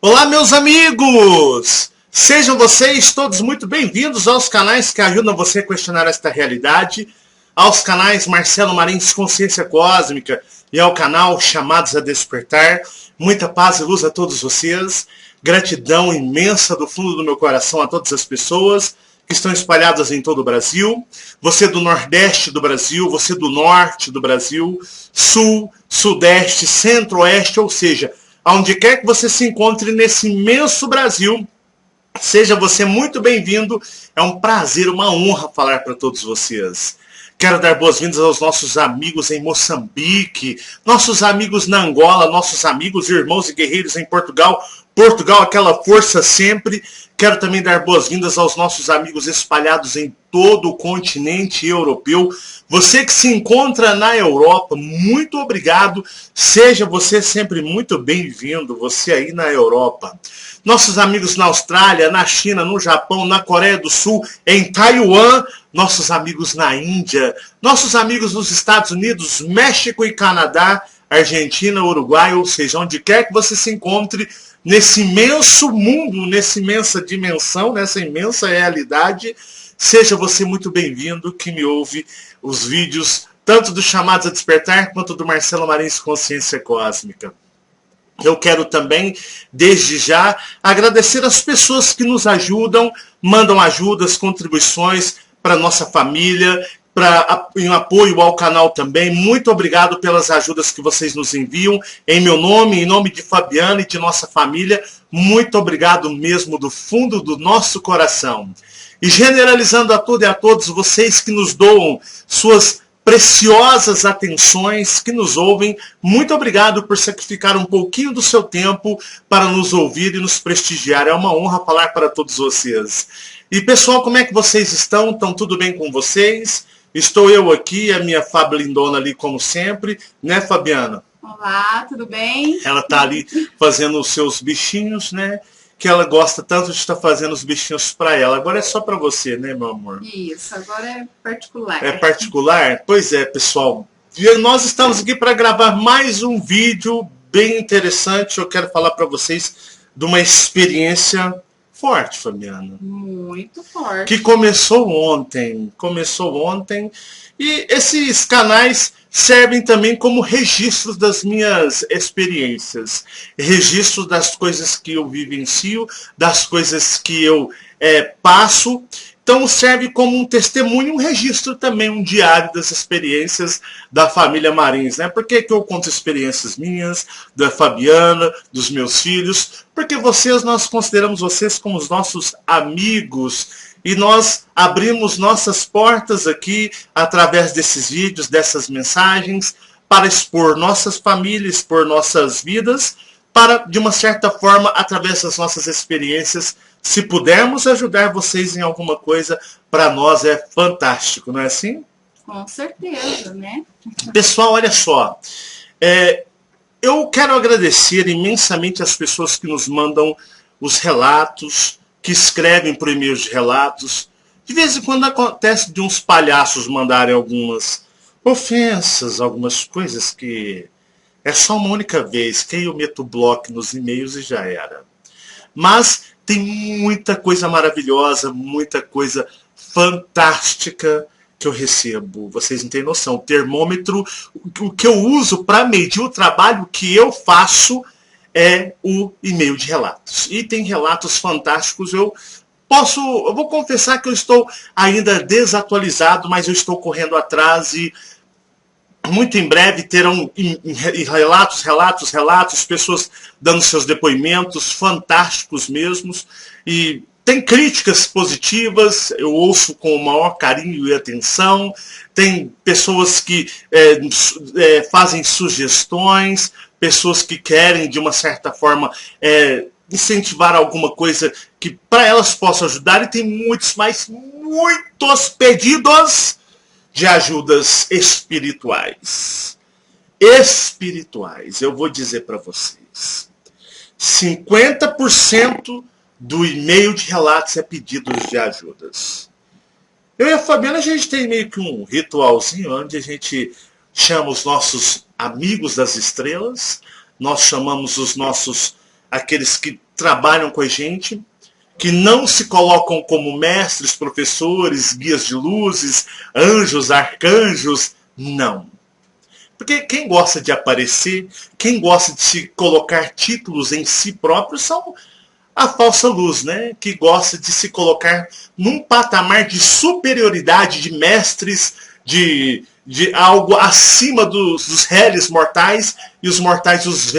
Olá, meus amigos! Sejam vocês todos muito bem-vindos aos canais que ajudam você a questionar esta realidade, aos canais Marcelo Marins Consciência Cósmica e ao canal Chamados a Despertar. Muita paz e luz a todos vocês. Gratidão imensa do fundo do meu coração a todas as pessoas que estão espalhadas em todo o Brasil. Você do Nordeste do Brasil, você do Norte do Brasil, Sul, Sudeste, Centro-Oeste, ou seja, aonde quer que você se encontre nesse imenso Brasil, seja você muito bem-vindo. É um prazer, uma honra falar para todos vocês. Quero dar boas-vindas aos nossos amigos em Moçambique, nossos amigos na Angola, nossos amigos, irmãos e guerreiros em Portugal. Portugal, aquela força sempre. Quero também dar boas-vindas aos nossos amigos espalhados em todo o continente europeu. Você que se encontra na Europa, muito obrigado. Seja você sempre muito bem-vindo, você aí na Europa. Nossos amigos na Austrália, na China, no Japão, na Coreia do Sul, em Taiwan, nossos amigos na Índia, nossos amigos nos Estados Unidos, México e Canadá, Argentina, Uruguai, ou seja, onde quer que você se encontre, nesse imenso mundo, nessa imensa dimensão, nessa imensa realidade, seja você muito bem-vindo que me ouve os vídeos, tanto do Chamados a Despertar, quanto do Marcelo Marins Consciência Cósmica. Eu quero também, desde já, agradecer as pessoas que nos ajudam, mandam ajudas, contribuições para a nossa família, em apoio ao canal também. Muito obrigado pelas ajudas que vocês nos enviam. Em meu nome, em nome de Fabiana e de nossa família, muito obrigado mesmo do fundo do nosso coração. E generalizando a tudo e a todos vocês que nos doam suas preciosas atenções, que nos ouvem, muito obrigado por sacrificar um pouquinho do seu tempo para nos ouvir e nos prestigiar. É uma honra falar para todos vocês. E pessoal, como é que vocês estão? Estão tudo bem com vocês? Estou eu aqui, a minha Fábio lindona ali como sempre, né, Fabiana? Olá, tudo bem? Ela está ali fazendo os seus bichinhos, né? Que ela gosta tanto de estar fazendo os bichinhos para ela. Agora é só para você, né, meu amor? Isso, agora é particular. É particular? Pois é, pessoal. E nós estamos aqui para gravar mais um vídeo bem interessante. Eu quero falar para vocês de uma experiência forte, Fabiana. Muito forte. Que começou ontem. E esses canais servem também como registros das minhas experiências. Registros das coisas que eu vivencio, das coisas que eu passo. Então serve como um testemunho, um registro também, um diário das experiências da família Marins, né? Por que eu conto experiências minhas, da Fabiana, dos meus filhos? Porque nós consideramos vocês como os nossos amigos e nós abrimos nossas portas aqui através desses vídeos, dessas mensagens, para expor nossas famílias, expor nossas vidas, para, de uma certa forma, através das nossas experiências, se pudermos ajudar vocês em alguma coisa, para nós é fantástico, não é assim? Com certeza, né? Pessoal, olha só. Eu quero agradecer imensamente as pessoas que nos mandam os relatos, que escrevem por e-mail de relatos. De vez em quando acontece de uns palhaços mandarem algumas ofensas, algumas coisas que é só uma única vez, que aí eu meto bloco nos e-mails e já era. Mas tem muita coisa maravilhosa, muita coisa fantástica que eu recebo. Vocês não têm noção. O termômetro, o que eu uso para medir o trabalho que eu faço é o e-mail de relatos. E tem relatos fantásticos. Eu vou confessar que eu estou ainda desatualizado, mas eu estou correndo atrás e muito em breve terão relatos, pessoas dando seus depoimentos fantásticos mesmos. E tem críticas positivas, eu ouço com o maior carinho e atenção. Tem pessoas que fazem sugestões, pessoas que querem, de uma certa forma, incentivar alguma coisa que para elas possa ajudar. E tem muitos pedidos de ajudas espirituais. Eu vou dizer para vocês. 50% do e-mail de relatos é pedidos de ajudas. Eu e a Fabiana, a gente tem meio que um ritualzinho onde a gente chama os nossos amigos das estrelas, nós chamamos os nossos, aqueles que trabalham com a gente, que não se colocam como mestres, professores, guias de luzes, anjos, arcanjos. Não. Porque quem gosta de aparecer, quem gosta de se colocar títulos em si próprio são a falsa luz, né? Que gosta de se colocar num patamar de superioridade, de mestres, de algo acima dos réis mortais, e os mortais os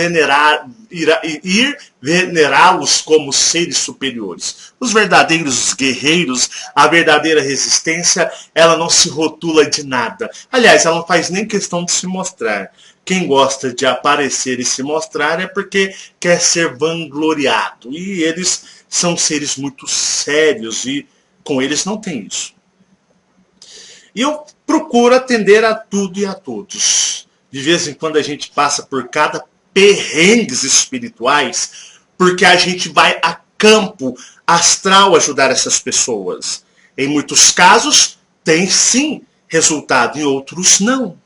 ir venerá-los como seres superiores. Os verdadeiros guerreiros, a verdadeira resistência, ela não se rotula de nada. Aliás, ela não faz nem questão de se mostrar. Quem gosta de aparecer e se mostrar é porque quer ser vangloriado. E eles são seres muito sérios e com eles não tem isso. E eu procuro atender a tudo e a todos. De vez em quando a gente passa por cada perrengues espirituais, porque a gente vai a campo astral ajudar essas pessoas. Em muitos casos, tem sim resultado, em outros não.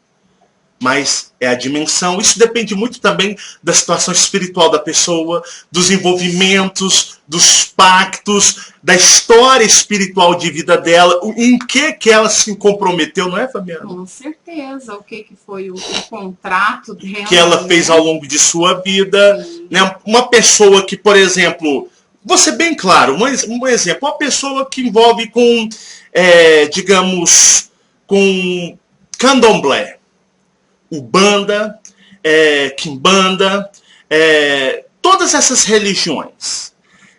Mas é a dimensão. Isso depende muito também da situação espiritual da pessoa, dos envolvimentos, dos pactos, da história espiritual de vida dela, em que ela se comprometeu, não é, Fabiana? Com certeza. O que foi o contrato dela, que ela fez ao longo de sua vida. Né? Uma pessoa que, por exemplo, vou ser bem claro, um exemplo, uma pessoa que envolve com, digamos, com candomblé, Ubanda, Quimbanda, todas essas religiões.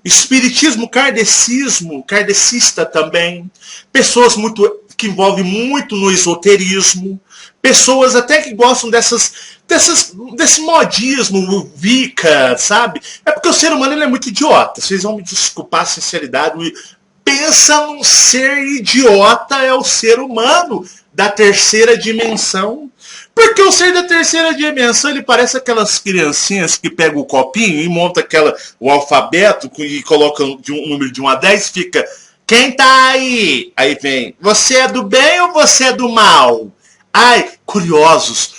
Espiritismo, kardecista também. Pessoas que envolvem muito no esoterismo. Pessoas até que gostam desse modismo, Wicca, sabe? É porque o ser humano ele é muito idiota. Vocês vão me desculpar a sinceridade. Pensa num ser idiota, é o ser humano da terceira dimensão. Porque o ser da terceira dimensão, ele parece aquelas criancinhas que pegam o copinho e montam o alfabeto e colocam um número de 1 a 10 e fica, quem tá aí? Aí vem, você é do bem ou você é do mal? Ai, curiosidade.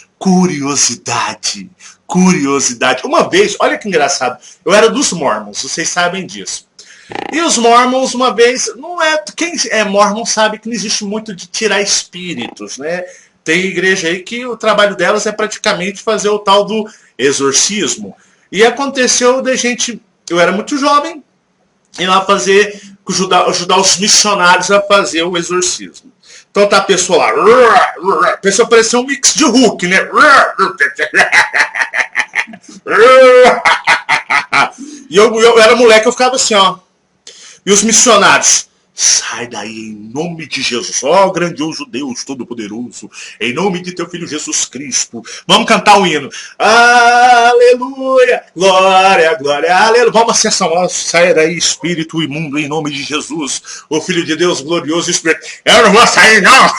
Uma vez, olha que engraçado, eu era dos Mormons, vocês sabem disso. E os Mormons, uma vez, quem é Mormon sabe que não existe muito de tirar espíritos, né? Tem igreja aí que o trabalho delas é praticamente fazer o tal do exorcismo. E aconteceu da gente, eu era muito jovem, ir lá ajudar os missionários a fazer o exorcismo. Então tá a pessoa lá, a pessoa parecia um mix de Hulk, né? E eu era moleque, eu ficava assim, ó. E os missionários, sai daí em nome de Jesus, ó grandioso Deus Todo-Poderoso, em nome de teu Filho Jesus Cristo. Vamos cantar o hino. Aleluia, glória, glória, aleluia. Vamos acessar, sai daí espírito imundo em nome de Jesus, o Filho de Deus glorioso Espírito. Eu não vou sair não.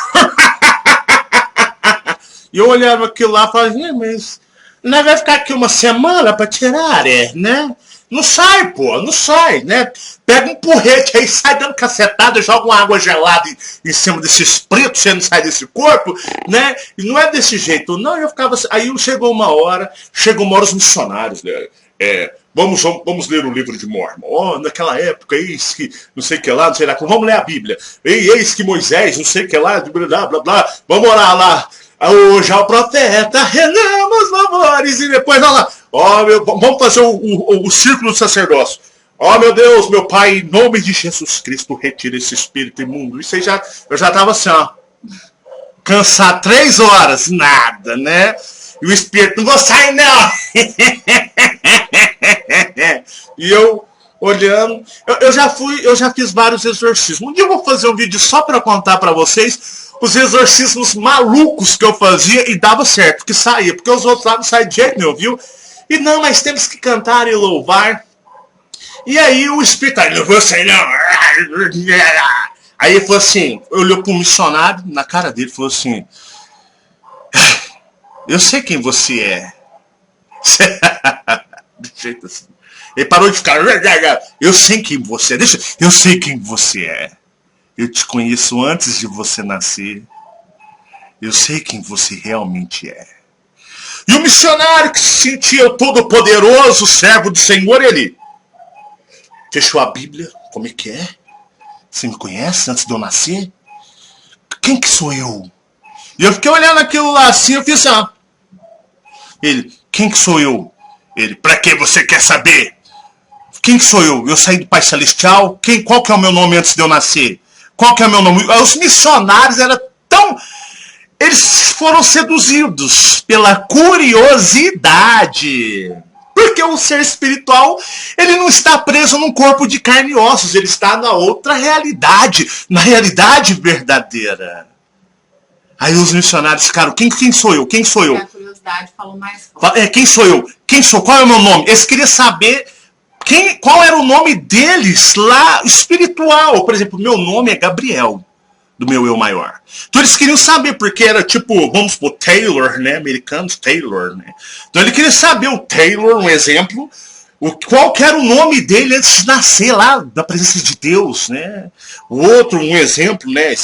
E eu olhava aquilo lá e falava, mas nós vai ficar aqui uma semana para tirar, né? Não sai, pô, não sai, né? Pega um porrete aí, sai dando cacetada, joga uma água gelada em cima desse espírito, você não sai desse corpo, né? E não é desse jeito, não, eu ficava assim. Aí chegou uma hora os missionários, né? Vamos ler o livro de Mormon. Naquela época, eis que, não sei o que lá, não sei lá, vamos ler a Bíblia. Eis que Moisés, não sei o que lá, blá, blá, blá, vamos orar lá. Hoje ao profeta, renamos louvores, e depois, olha lá, vamos fazer o círculo do sacerdócio. Ó meu Deus, meu Pai, em nome de Jesus Cristo, retira esse espírito imundo. Isso aí eu já estava assim, ó, cansado 3 horas, nada, né? E o espírito, não vou sair não. E eu olhando, eu já fiz vários exorcismos. Um dia eu vou fazer um vídeo só para contar para vocês os exorcismos malucos que eu fazia e dava certo, que saía, porque os outros lá não saem de jeito nenhum, viu? E não, mas temos que cantar e louvar. E aí o espírito, não vou sair não. Aí ele falou assim, olhou para o missionário, na cara dele, falou assim, eu sei quem você é. Do jeito assim. Ele parou de ficar, eu sei quem você é, eu sei quem você é. Eu te conheço antes de você nascer. Eu sei quem você realmente é. E o missionário que se sentia o todo-poderoso, servo do Senhor, ele... fechou a Bíblia. Como é que é? Você me conhece antes de eu nascer? Quem que sou eu? E eu fiquei olhando aquilo lá assim, eu fiz assim, ó. Ele, quem que sou eu? Ele, pra que você quer saber? Quem que sou eu? Eu saí do Pai Celestial? Qual que é o meu nome antes de eu nascer? Qual que é o meu nome? Os missionários eram tão... Eles foram seduzidos pela curiosidade. Porque o ser espiritual, ele não está preso num corpo de carne e ossos. Ele está na outra realidade. Na realidade verdadeira. Aí os missionários ficaram, quem sou eu? Quem sou eu? A curiosidade falou mais forte. Quem sou eu? Qual é o meu nome? Eles queriam saber qual era o nome deles lá espiritual. Por exemplo, meu nome é Gabriel, do meu eu maior. Então eles queriam saber, porque era tipo, vamos supor, Taylor, né? Americanos, Taylor, né? Então ele queria saber o Taylor, um exemplo, qual que era o nome dele antes de nascer lá, da presença de Deus, né? O outro, um exemplo, né?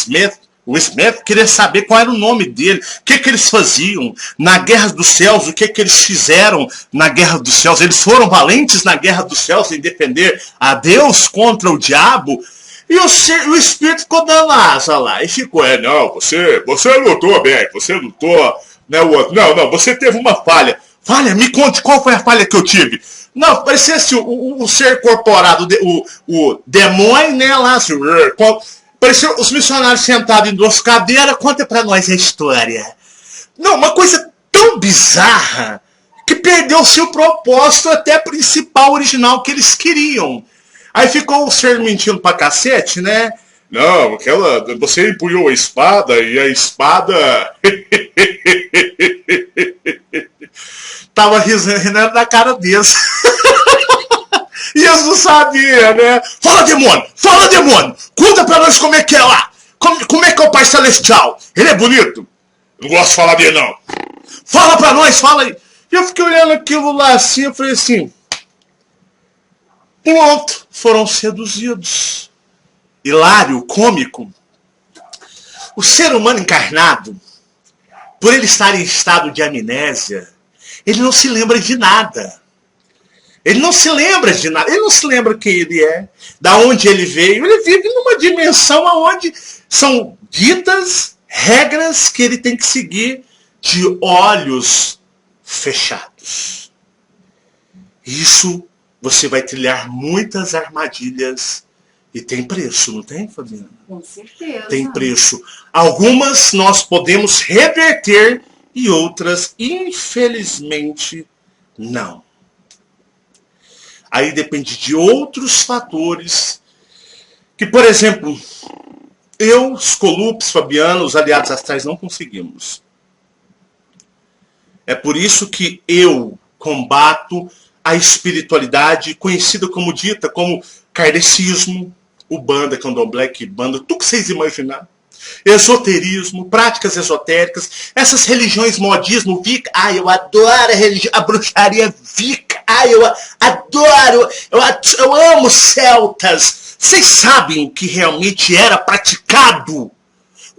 O Smith queria saber qual era o nome dele, o que eles faziam na Guerra dos Céus, o que eles fizeram na Guerra dos Céus. Eles foram valentes na Guerra dos Céus em defender a Deus contra o diabo. E o Espírito ficou dando asa lá. E ficou, não, você lutou bem, você lutou, né, o outro. Não, você teve uma falha. Falha? Me conte qual foi a falha que eu tive. Não, parecia assim, o ser corporado, o demônio, né, lá, assim, parecia os missionários sentados em duas cadeiras. Conta pra nós a história. Não, uma coisa tão bizarra que perdeu o seu propósito até principal, original que eles queriam. Aí ficou o ser mentindo pra cacete, né? Não, você empunhou a espada e a espada... Tava rindo da cara deles. E eles não sabiam, né? Fala, demônio! Conta pra nós como é que é lá! Como é que é o Pai Celestial? Ele é bonito? Não gosto de falar dele, não. Fala pra nós, fala aí! E eu fiquei olhando aquilo lá assim, eu falei assim... Pronto, foram seduzidos. Hilário, cômico. O ser humano encarnado, por ele estar em estado de amnésia, ele não se lembra de nada. Ele não se lembra de nada. Ele não se lembra quem ele é, da onde ele veio. Ele vive numa dimensão onde são ditas regras que ele tem que seguir de olhos fechados. Isso você vai trilhar muitas armadilhas e tem preço, não tem, Fabiana? Com certeza. Tem preço. Algumas nós podemos reverter e outras, infelizmente, não. Aí depende de outros fatores que, por exemplo, eu, Scolupes, Fabiano, os aliados astrais não conseguimos. É por isso que eu combato a espiritualidade conhecida como dita como kardecismo, Umbanda, Candomblé, Quimbanda, tudo que vocês imaginarem. Esoterismo, práticas esotéricas, essas religiões modismo, Wicca, eu adoro a bruxaria Wicca, eu adoro, eu amo celtas. Vocês sabem o que realmente era praticado?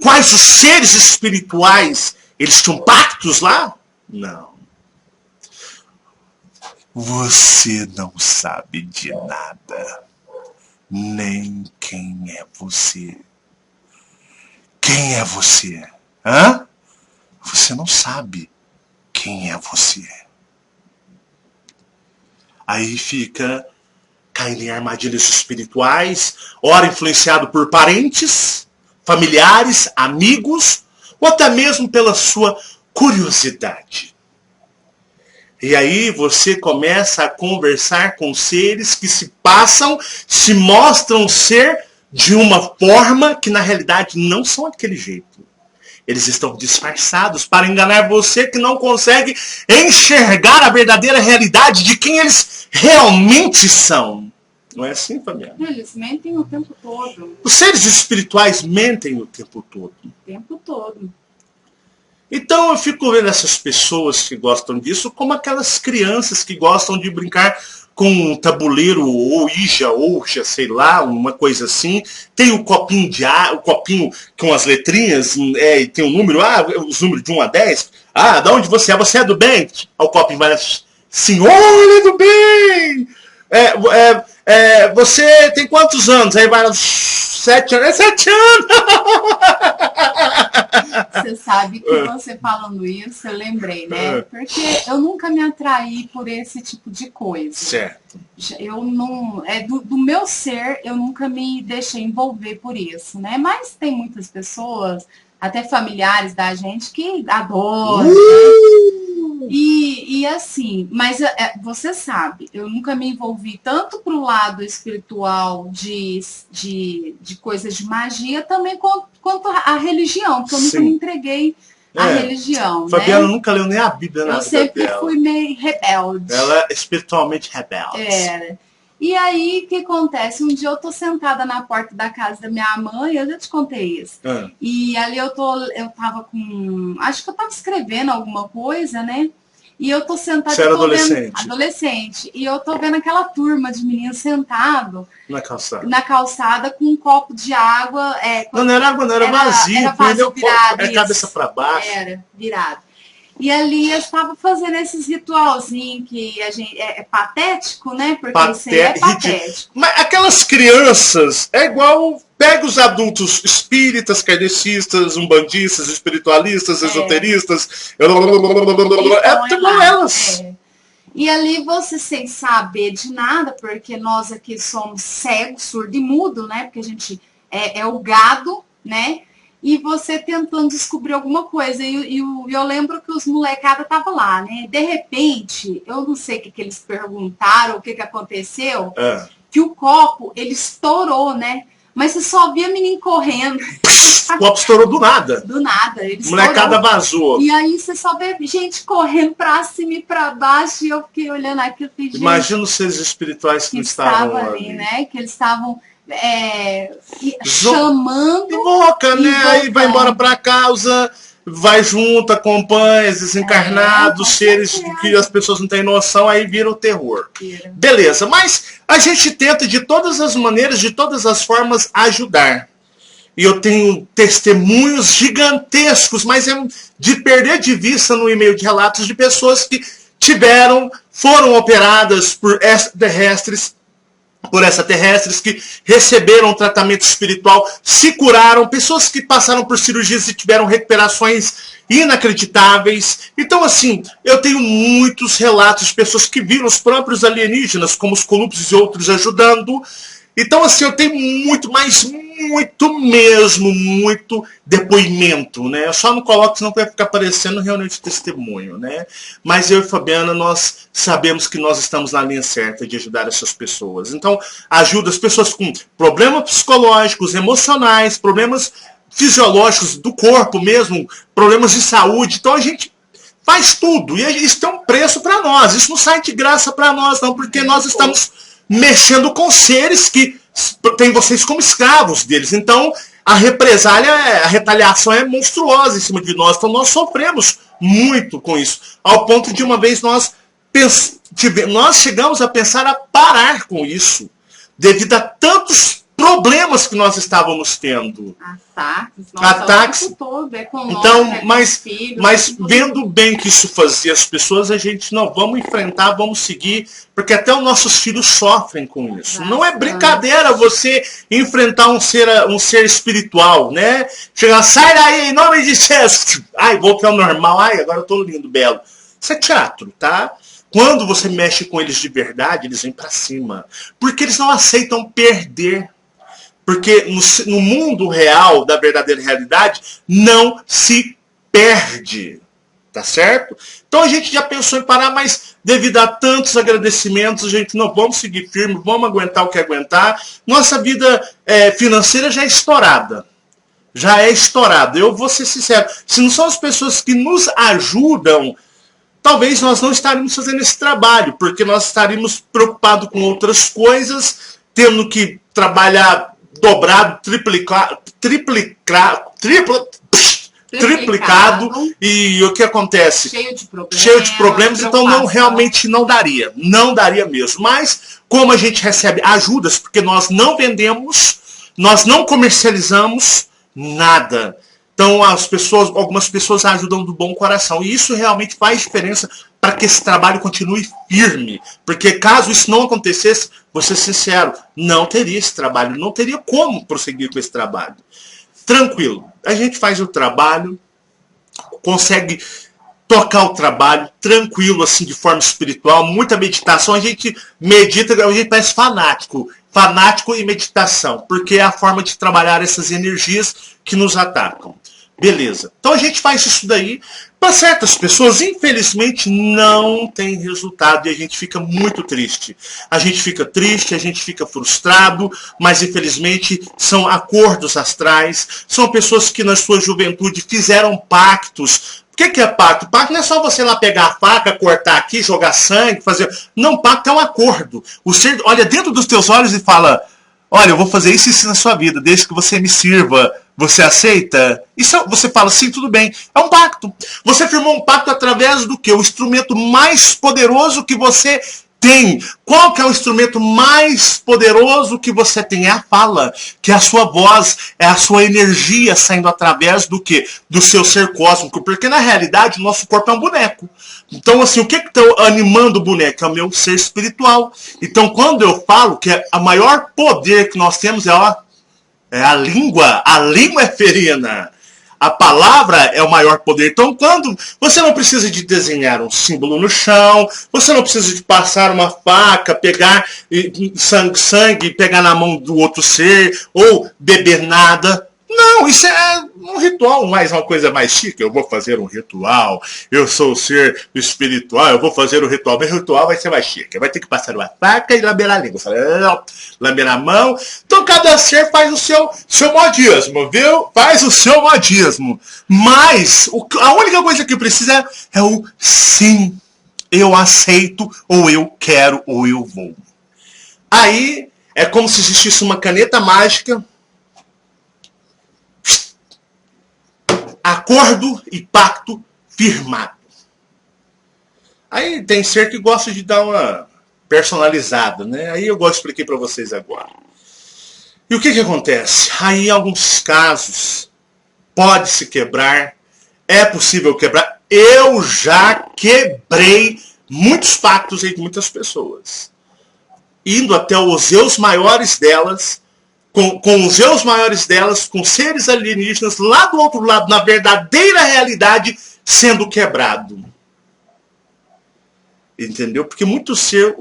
Quais os seres espirituais? Eles tinham pactos lá? Não. Você não sabe de nada, nem quem é você. Quem é você? Hã? Você não sabe quem é você. Aí fica caindo em armadilhas espirituais, ora influenciado por parentes, familiares, amigos, ou até mesmo pela sua curiosidade. E aí você começa a conversar com seres que se mostram ser de uma forma que na realidade não são daquele jeito. Eles estão disfarçados para enganar você que não consegue enxergar a verdadeira realidade de quem eles realmente são. Não é assim, Fabiana? Eles mentem o tempo todo. Os seres espirituais mentem o tempo todo. O tempo todo. Então eu fico vendo essas pessoas que gostam disso como aquelas crianças que gostam de brincar com um tabuleiro ou ouija, sei lá, uma coisa assim. Tem o copinho o copinho com as letrinhas, e tem um número, os números de 1 a 10. Da onde você é? Você é do bem? O copinho vai assim, olha, do bem! Você tem quantos anos? Aí vai 7 anos. É 7 anos! Você sabe que você falando isso, eu lembrei, né? Porque eu nunca me atraí por esse tipo de coisa. Certo. Eu não. Do meu ser, eu nunca me deixei envolver por isso, né? Mas tem muitas pessoas, até familiares da gente, que adoram. Né? E assim, mas você sabe, eu nunca me envolvi tanto pro lado espiritual de coisas de magia, também quanto a religião, porque eu nunca me entreguei à religião. Fabiana, né? nunca leu nem a Bíblia na Eu vida sempre dela. fui meio rebelde. Ela é espiritualmente rebelde. E aí, o que acontece? Um dia eu tô sentada na porta da casa da minha mãe, eu já te contei isso. E ali eu tava com... Acho que eu tava escrevendo alguma coisa, né? E eu tô sentada... Você era adolescente? Adolescente. E eu tô vendo aquela turma de meninos sentado na calçada com um copo de água. Não era água, não, era vazio. Era vazio virado. Era cabeça para baixo. Era, virado. E ali eu estava fazendo esses ritualzinhos que a gente é patético, né? Porque isso aí é patético. Mas aquelas crianças é igual. Pega os adultos espíritas, kardecistas, umbandistas, espiritualistas, esoteristas. Igual elas. E ali você sem saber de nada, porque nós aqui somos cegos, surdo e mudo, né? Porque a gente é o gado, né? E você tentando descobrir alguma coisa. E eu lembro que os molecadas estavam lá, né? De repente, eu não sei o que eles perguntaram, o que aconteceu, que o copo, ele estourou, né? Mas você só via menino correndo. O copo estourou do nada. Do nada. Molecada vazou. E aí você só vê gente correndo pra cima e pra baixo. E eu fiquei olhando aquilo. Imagina os seres espirituais que estavam ali, né? Que eles estavam... chamando invoca, né? Aí vai embora pra casa, vai junto, acompanha os desencarnados, seres que as pessoas não têm noção, aí vira o terror. Beleza, mas a gente tenta de todas as maneiras, de todas as formas ajudar. E eu tenho testemunhos gigantescos, mas é de perder de vista no e-mail de relatos de pessoas que foram operadas por extraterrestres, que receberam tratamento espiritual, se curaram, pessoas que passaram por cirurgias e tiveram recuperações inacreditáveis. Então, assim, eu tenho muitos relatos de pessoas que viram os próprios alienígenas, como os Colúmpios e outros, ajudando. Então, assim, eu tenho muito depoimento, né? Eu só não coloco, senão vai ficar parecendo reunião de testemunho, né? Mas eu e Fabiana, nós sabemos que nós estamos na linha certa de ajudar essas pessoas. Então, ajuda as pessoas com problemas psicológicos, emocionais, problemas fisiológicos do corpo mesmo, problemas de saúde. Então, a gente faz tudo. E isso tem um preço para nós. Isso não sai de graça para nós, não, porque nós estamos mexendo com seres que tem vocês como escravos deles. Então, a retaliação é monstruosa em cima de nós. Então, nós sofremos muito com isso. Ao ponto de uma vez nós chegamos a pensar a parar com isso. Devido a tantos problemas que nós estávamos tendo. Ataques. Então, mas vendo bem que isso fazia as pessoas, a gente não, vamos enfrentar, vamos seguir, porque até os nossos filhos sofrem com isso. Não é brincadeira você enfrentar um ser espiritual, né? Chegar, sai daí, em nome de Jesus. Ai, voltei ao normal. Ai, agora eu tô lindo, belo. Isso é teatro, tá? Quando você mexe com eles de verdade, eles vêm pra cima. Porque eles não aceitam perder. Porque no mundo real, da verdadeira realidade, não se perde. Tá certo? Então a gente já pensou em parar, mas devido a tantos agradecimentos, a gente não vamos seguir firme, vamos aguentar o que aguentar. Nossa vida financeira já é estourada. Já é estourada. Eu vou ser sincero. Se não são as pessoas que nos ajudam, talvez nós não estaríamos fazendo esse trabalho, porque nós estaríamos preocupados com outras coisas, tendo que trabalhar dobrado, triplicado, e o que acontece? Cheio de problemas, então realmente não daria. Não daria mesmo. Mas, como a gente recebe ajudas, porque nós não vendemos, nós não comercializamos nada. Então algumas pessoas ajudam do bom coração. E isso realmente faz diferença para que esse trabalho continue firme. Porque caso isso não acontecesse, vou ser sincero, não teria esse trabalho, não teria como prosseguir com esse trabalho. Tranquilo, a gente faz o trabalho, consegue tocar o trabalho tranquilo, assim, de forma espiritual, muita meditação, a gente medita, a gente parece fanático em meditação, porque é a forma de trabalhar essas energias que nos atacam. Beleza. Então a gente faz isso daí. Para certas pessoas, infelizmente, não tem resultado e a gente fica muito triste. A gente fica triste, a gente fica frustrado, mas infelizmente são acordos astrais, são pessoas que na sua juventude fizeram pactos. O que é pacto? Pacto não é só você lá pegar a faca, cortar aqui, jogar sangue, fazer... Não, pacto é um acordo. O ser olha dentro dos teus olhos e fala, olha, eu vou fazer isso na sua vida, desde que você me sirva. Você aceita? Isso você fala, sim, tudo bem. É um pacto. Você firmou um pacto através do quê? O instrumento mais poderoso que você tem. Qual que é o instrumento mais poderoso que você tem? É a fala, que é a sua voz, é a sua energia saindo através do quê? Do seu ser cósmico. Porque na realidade o nosso corpo é um boneco. Então assim, o que está animando o boneco? É o meu ser espiritual. Então quando eu falo que o maior poder que nós temos é a língua é ferina. A palavra é o maior poder. Então, quando você não precisa de desenhar um símbolo no chão, você não precisa de passar uma faca, pegar sangue, pegar na mão do outro ser, ou beber nada. Não, isso é um ritual, uma coisa mais chique. Eu vou fazer um ritual, eu sou o ser espiritual, eu vou fazer o ritual. Meu ritual vai ser mais chique. Vai ter que passar uma faca e lamber a língua. Lamber a mão. Então cada ser faz o seu modismo, viu? Faz o seu modismo. Mas a única coisa que precisa é o sim. Eu aceito, ou eu quero, ou eu vou. Aí é como se existisse uma caneta mágica. Acordo e pacto firmado. Aí tem ser que gosta de dar uma personalizada, né? Aí eu expliquei para vocês agora. E o que acontece? Aí em alguns casos pode se quebrar, é possível quebrar. Eu já quebrei muitos pactos entre muitas pessoas, indo até os eus maiores delas. Com os eus maiores delas, com seres alienígenas, lá do outro lado, na verdadeira realidade, sendo quebrado. Entendeu? Porque muito ser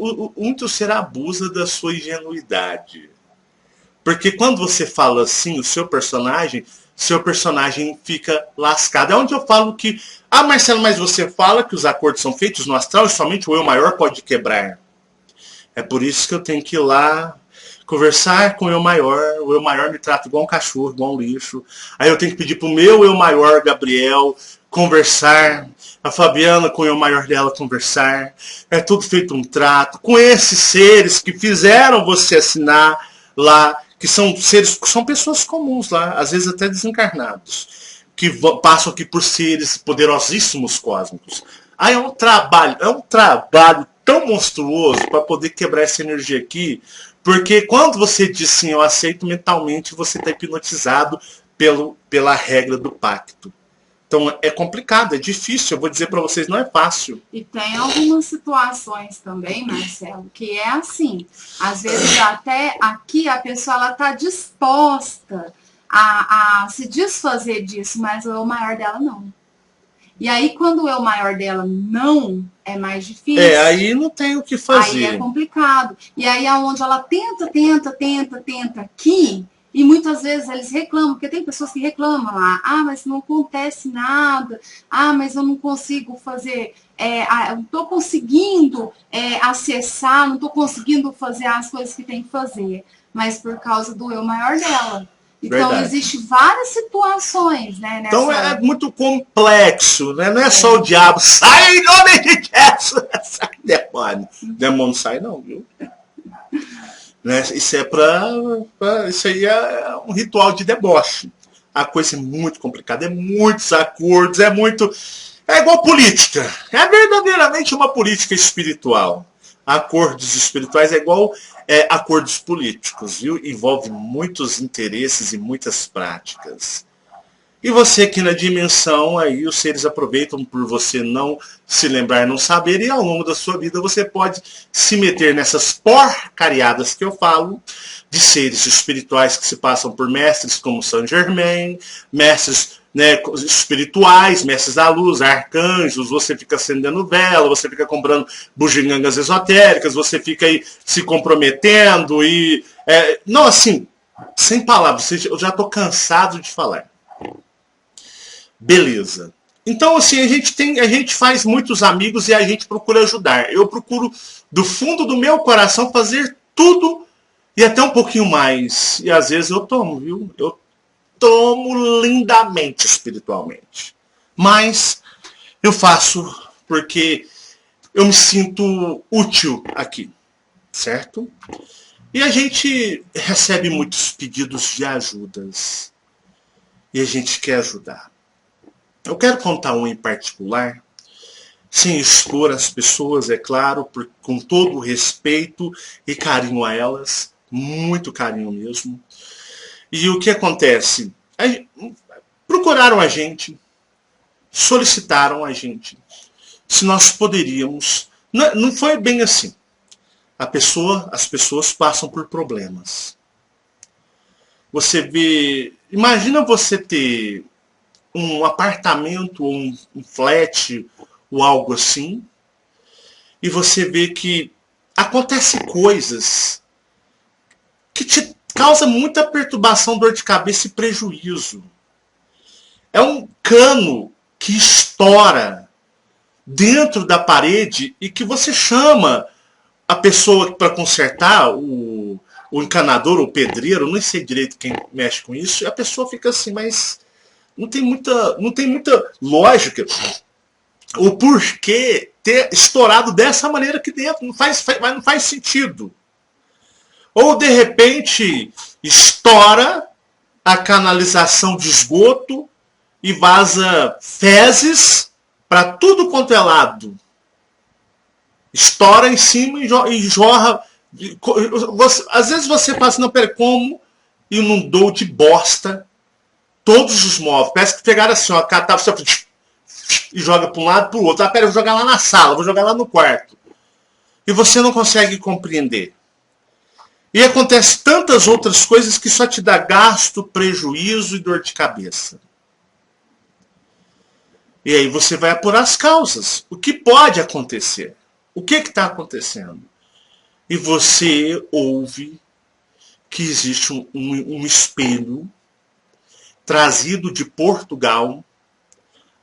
abusa da sua ingenuidade. Porque quando você fala assim, o seu personagem fica lascado. É onde eu falo que, Marcelo, mas você fala que os acordos são feitos no astral e somente o eu maior pode quebrar. É por isso que eu tenho que ir lá conversar com o eu maior me trata igual um cachorro, igual um lixo. Aí eu tenho que pedir pro meu eu maior, Gabriel, conversar. A Fabiana com o eu maior dela conversar. É tudo feito um trato. Com esses seres que fizeram você assinar lá, que são seres, são pessoas comuns lá, às vezes até desencarnados, que passam aqui por seres poderosíssimos cósmicos. Aí é um trabalho tão monstruoso para poder quebrar essa energia aqui. Porque quando você diz sim, eu aceito, mentalmente você está hipnotizado pela regra do pacto. Então é complicado, é difícil, eu vou dizer para vocês, não é fácil. E tem algumas situações também, Marcelo, que é assim, às vezes até aqui a pessoa está disposta a se desfazer disso, mas o eu maior dela não. E aí, quando o eu maior dela não, é mais difícil. Aí não tem o que fazer. Aí é complicado. E aí é onde ela tenta aqui, e muitas vezes eles reclamam, porque tem pessoas que reclamam lá, mas não acontece nada, mas eu não consigo fazer, eu não estou conseguindo acessar, não estou conseguindo fazer as coisas que tem que fazer, mas por causa do eu maior dela. Então, verdade. Existem várias situações, né? Então, é muito complexo, né? Não é só o diabo. Sai em nome de Jesus! Sai, demônio. Demônio não sai não, viu? Né? Isso isso aí é um ritual de deboche. A coisa é muito complicada, é muitos acordos, é igual política. É verdadeiramente uma política espiritual. Acordos espirituais é igual acordos políticos, viu? Envolve muitos interesses e muitas práticas. E você aqui na dimensão, aí os seres aproveitam por você não se lembrar, não saber, e ao longo da sua vida você pode se meter nessas porcariadas que eu falo, de seres espirituais que se passam por mestres como Saint Germain, mestres, né, espirituais, mestres da luz, arcanjos, você fica acendendo vela, você fica comprando bugigangas esotéricas, você fica aí se comprometendo e... não, assim, sem palavras, eu já estou cansado de falar. Beleza. Então, assim, a gente faz muitos amigos e a gente procura ajudar. Eu procuro, do fundo do meu coração, fazer tudo e até um pouquinho mais. E às vezes eu tomo, viu? Eu tomo lindamente espiritualmente. Mas eu faço porque eu me sinto útil aqui, certo? E a gente recebe muitos pedidos de ajudas. E a gente quer ajudar. Eu quero contar um em particular, sem expor as pessoas, é claro, com todo o respeito e carinho a elas, muito carinho mesmo. E o que acontece? Procuraram a gente, solicitaram a gente, se nós poderíamos... Não foi bem assim. As pessoas passam por problemas. Você vê... Imagina você ter um apartamento ou um flat ou algo assim, e você vê que acontecem coisas que te causam muita perturbação, dor de cabeça e prejuízo. É um cano que estoura dentro da parede e que você chama a pessoa para consertar, o encanador ou o pedreiro, não sei direito quem mexe com isso, e a pessoa fica assim, mas... Não tem muita lógica o porquê ter estourado dessa maneira aqui dentro. Não faz sentido. Ou, de repente, estoura a canalização de esgoto e vaza fezes para tudo quanto é lado. Estoura em cima e jorra. Às vezes você fala assim, não, pera, como inundou de bosta todos os móveis? Parece que pegaram assim, ó, catava e joga para um lado e para o outro. Ah, pera, eu vou jogar lá na sala, vou jogar lá no quarto. E você não consegue compreender. E acontece tantas outras coisas que só te dá gasto, prejuízo e dor de cabeça. E aí você vai apurar as causas. O que pode acontecer? O que está acontecendo? E você ouve que existe um espelho trazido de Portugal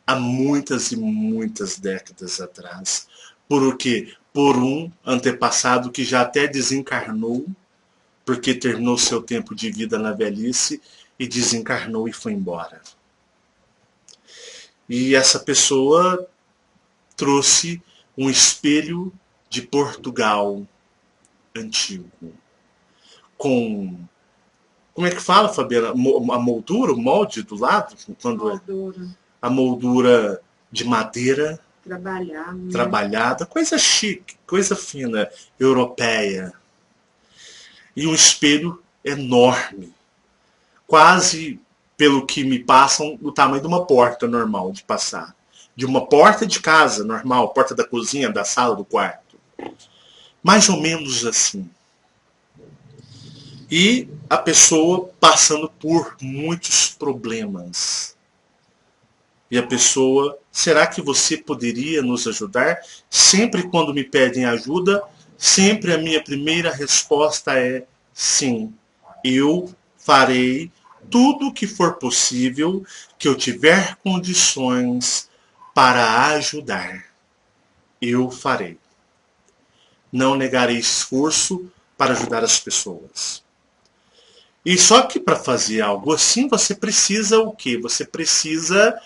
há muitas e muitas décadas atrás. Por quê? Por um antepassado que já até desencarnou, porque terminou seu tempo de vida na velhice e desencarnou e foi embora. E essa pessoa trouxe um espelho de Portugal antigo, com... Como é que fala, Fabiana? A moldura, o molde do lado? Moldura. A moldura de madeira. Trabalhada. Né? Trabalhada. Coisa chique, coisa fina, europeia. E um espelho enorme. Quase, pelo que me passam, do tamanho de uma porta normal de passar. De uma porta de casa normal, porta da cozinha, da sala, do quarto. Mais ou menos assim. E a pessoa passando por muitos problemas. E a pessoa, será que você poderia nos ajudar? Sempre quando me pedem ajuda, sempre a minha primeira resposta é sim. Eu farei tudo o que for possível, que eu tiver condições para ajudar. Eu farei. Não negarei esforço para ajudar as pessoas. E só que para fazer algo assim, você precisa o quê? Você precisa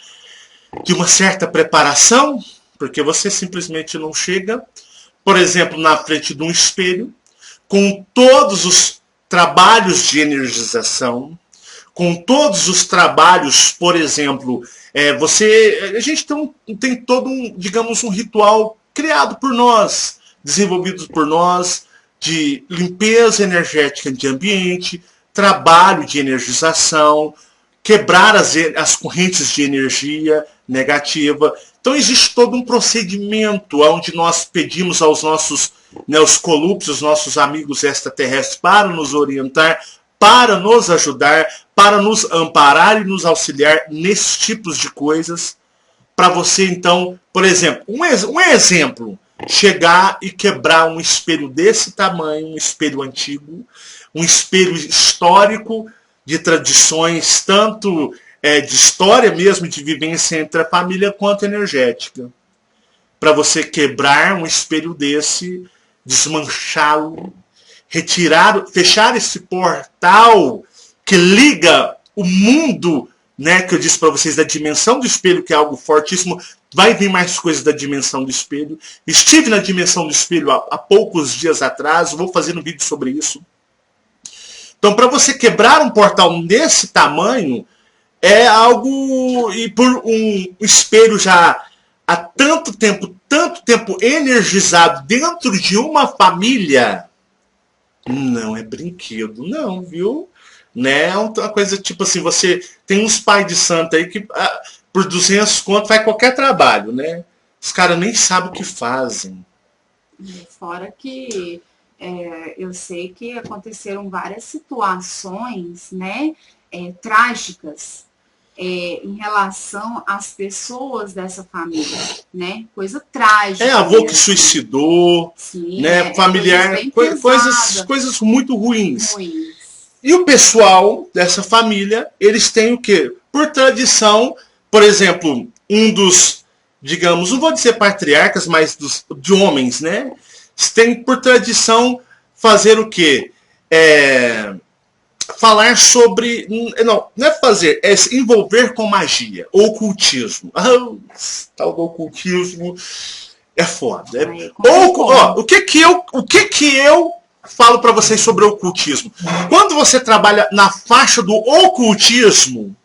de uma certa preparação, porque você simplesmente não chega, por exemplo, na frente de um espelho, com todos os trabalhos de energização, com todos os trabalhos, por exemplo, a gente tem todo digamos, um ritual criado por nós, desenvolvido por nós, de limpeza energética de ambiente, trabalho de energização, quebrar as correntes de energia negativa. Então existe todo um procedimento onde nós pedimos aos nossos, né, os colupes, os nossos amigos extraterrestres, para nos orientar, para nos ajudar, para nos amparar e nos auxiliar nesses tipos de coisas. Para você, então, por exemplo, um exemplo, chegar e quebrar um espelho desse tamanho, um espelho antigo, um espelho histórico de tradições, tanto de história mesmo, de vivência entre a família, quanto energética. Para você quebrar um espelho desse, desmanchá-lo, retirar, fechar esse portal que liga o mundo, né, que eu disse para vocês, da dimensão do espelho, que é algo fortíssimo. Vai vir mais coisas da dimensão do espelho. Estive na dimensão do espelho há poucos dias atrás, vou fazer um vídeo sobre isso. Então, para você quebrar um portal desse tamanho, é algo, e por um espelho já há tanto tempo energizado dentro de uma família, não é brinquedo, não, viu? Né? É uma coisa tipo assim, você tem uns pais de santo aí que por 200 conto faz qualquer trabalho, né? Os caras nem sabem o que fazem. Fora que eu sei que aconteceram várias situações, né, trágicas em relação às pessoas dessa família, né? Coisa trágica. Avô que suicidou, sim, né? Familiar, coisas muito ruins. E o pessoal dessa família, eles têm o quê? Por tradição, por exemplo, um dos, digamos, não vou dizer patriarcas, mas de homens, né? Tem por tradição fazer o quê? Falar sobre... Não é fazer, é se envolver com magia, ocultismo. Tal do ocultismo é foda. O que eu falo para vocês sobre o ocultismo? Quando você trabalha na faixa do ocultismo,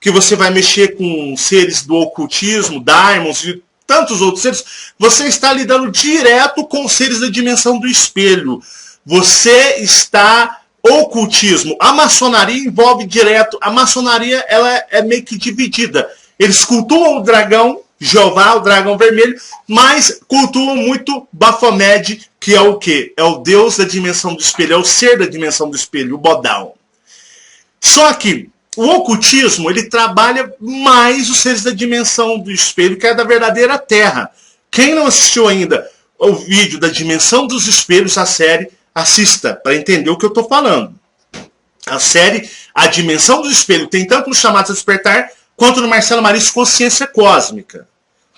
que você vai mexer com seres do ocultismo, daimons e tantos outros seres, você está lidando direto com seres da dimensão do espelho. Você está... Ocultismo. A maçonaria envolve direto. A maçonaria, ela é meio que dividida. Eles cultuam o dragão, Jeová, o dragão vermelho, mas cultuam muito Baphomet, que é o quê? É o deus da dimensão do espelho, é o ser da dimensão do espelho, o Bodal. Só que o ocultismo, ele trabalha mais os seres da dimensão do espelho, que é da verdadeira Terra. Quem não assistiu ainda o vídeo da dimensão dos espelhos, a série, assista para entender o que eu estou falando. A série A Dimensão do Espelho tem tanto no Chamados a Despertar quanto no Marcelo Marins Consciência Cósmica,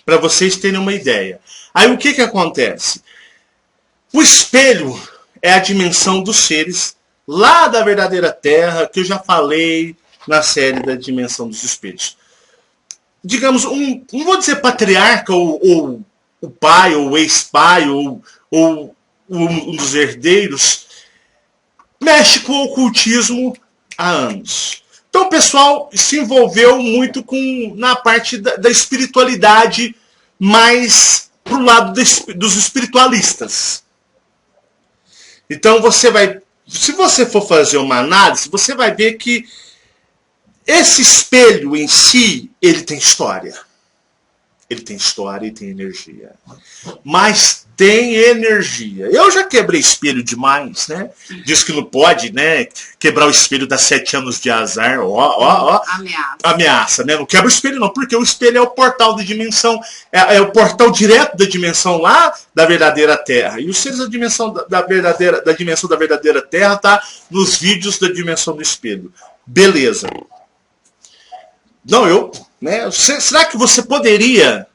para vocês terem uma ideia. Aí o que acontece? O espelho é a dimensão dos seres lá da verdadeira Terra, que eu já falei na série da Dimensão dos Espelhos. Digamos, não vou dizer patriarca ou o pai, ou o ex-pai, ou um dos herdeiros, mexe com o ocultismo há anos. Então o pessoal se envolveu muito na parte da espiritualidade, mais pro lado dos espiritualistas. Então se você for fazer uma análise, você vai ver que esse espelho em si, ele tem história. Ele tem história e tem energia. Mas tem energia. Eu já quebrei espelho demais, né? Diz que não pode, né? Quebrar o espelho dá 7 anos de azar. Ameaça, né? Não quebra o espelho não, porque o espelho é o portal da dimensão. É o portal direto da dimensão lá da verdadeira Terra. E os seres da dimensão da dimensão da verdadeira Terra tá nos vídeos da dimensão do espelho. Beleza. Não, né? Será que você poderia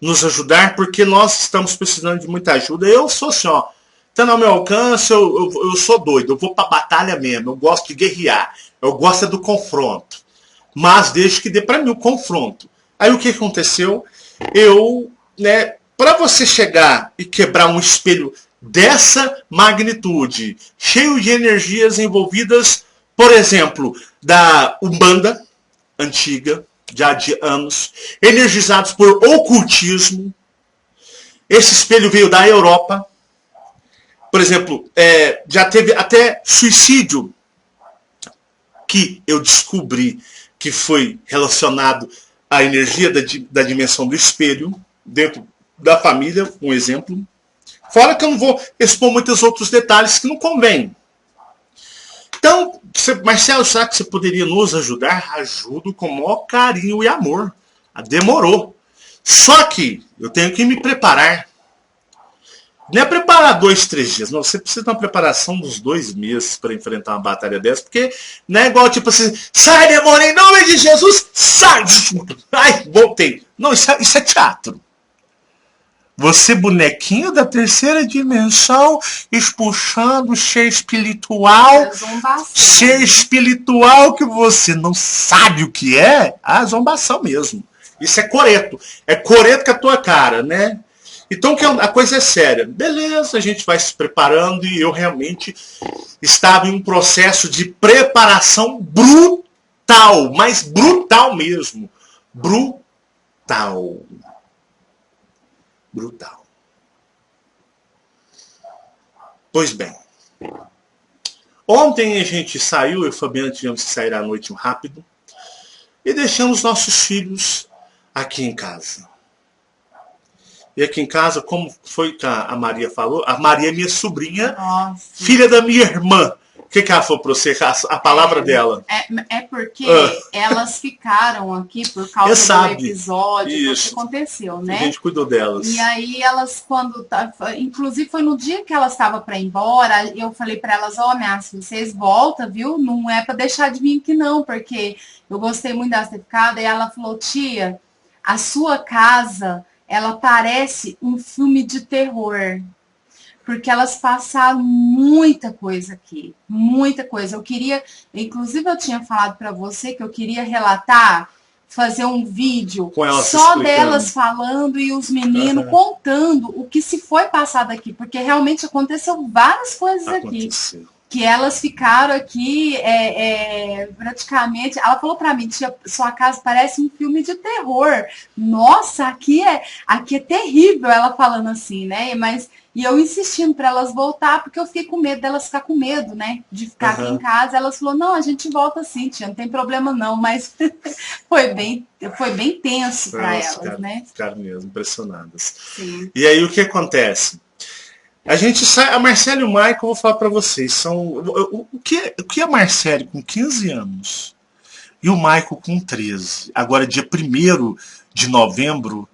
nos ajudar? Porque nós estamos precisando de muita ajuda. Eu sou assim, ó. Tá ao meu alcance, eu sou doido. Eu vou pra batalha mesmo. Eu gosto de guerrear. Eu gosto do confronto. Mas deixe que dê pra mim o confronto. Aí o que aconteceu? Pra você chegar e quebrar um espelho dessa magnitude, cheio de energias envolvidas, por exemplo, da Umbanda antiga, já de anos, energizados por ocultismo. Esse espelho veio da Europa. Por exemplo, já teve até suicídio que eu descobri que foi relacionado à energia da dimensão do espelho, dentro da família, um exemplo. Fora que eu não vou expor muitos outros detalhes que não convém. Então, Marcelo, será que você poderia nos ajudar? Ajudo com o maior carinho e amor. Demorou. Só que eu tenho que me preparar. Não é preparar 2, 3 dias. Não, você precisa de uma preparação dos 2 meses para enfrentar uma batalha dessa. Porque não é igual tipo assim, sai demônio em nome de Jesus, sai! Ai, voltei. Não, isso é teatro. Você, bonequinho da terceira dimensão, expulsando o ser espiritual. Ser espiritual que você não sabe o que é, a zombação mesmo. Isso é coreto. É coreto com a tua cara, né? Então a coisa é séria. Beleza, a gente vai se preparando e eu realmente estava em um processo de preparação brutal. Mas brutal mesmo. Brutal. Pois bem. Ontem a gente saiu, eu e o Fabiano tivemos que sair à noite rápido. E deixamos nossos filhos aqui em casa. E aqui em casa, como foi que a Maria falou? A Maria é minha sobrinha, filha da minha irmã. O que ela falou para você? A palavra dela. É porque elas ficaram aqui por causa do episódio que aconteceu, né? A gente cuidou delas. E aí elas, inclusive foi no dia que elas estavam para ir embora, eu falei para elas, minhas filhas, vocês voltam, viu? Não é para deixar de vir aqui não, porque eu gostei muito da certificada. E ela falou, tia, a sua casa, ela parece um filme de terror. Porque elas passaram muita coisa aqui, muita coisa. Eu queria, inclusive eu tinha falado para você que eu queria relatar, fazer um vídeo só delas falando e os meninos contando o que se foi passado aqui, porque realmente aconteceu várias coisas aqui. Que elas ficaram aqui praticamente. Ela falou para mim, tia, sua casa parece um filme de terror. Nossa, aqui é terrível, ela falando assim, né? E eu insistindo para elas voltar, porque eu fiquei com medo delas ficar com medo, né? De ficar aqui em casa. Elas falaram, não, a gente volta sim, tia, não tem problema não. Mas foi bem tenso para elas, né? Ficaram mesmo impressionadas. Sim. E aí o que acontece? A gente sai, a Marcela e o Michael, eu vou falar para vocês, são o que a Marcela com 15 anos e o Michael com 13. Agora dia 1º de novembro,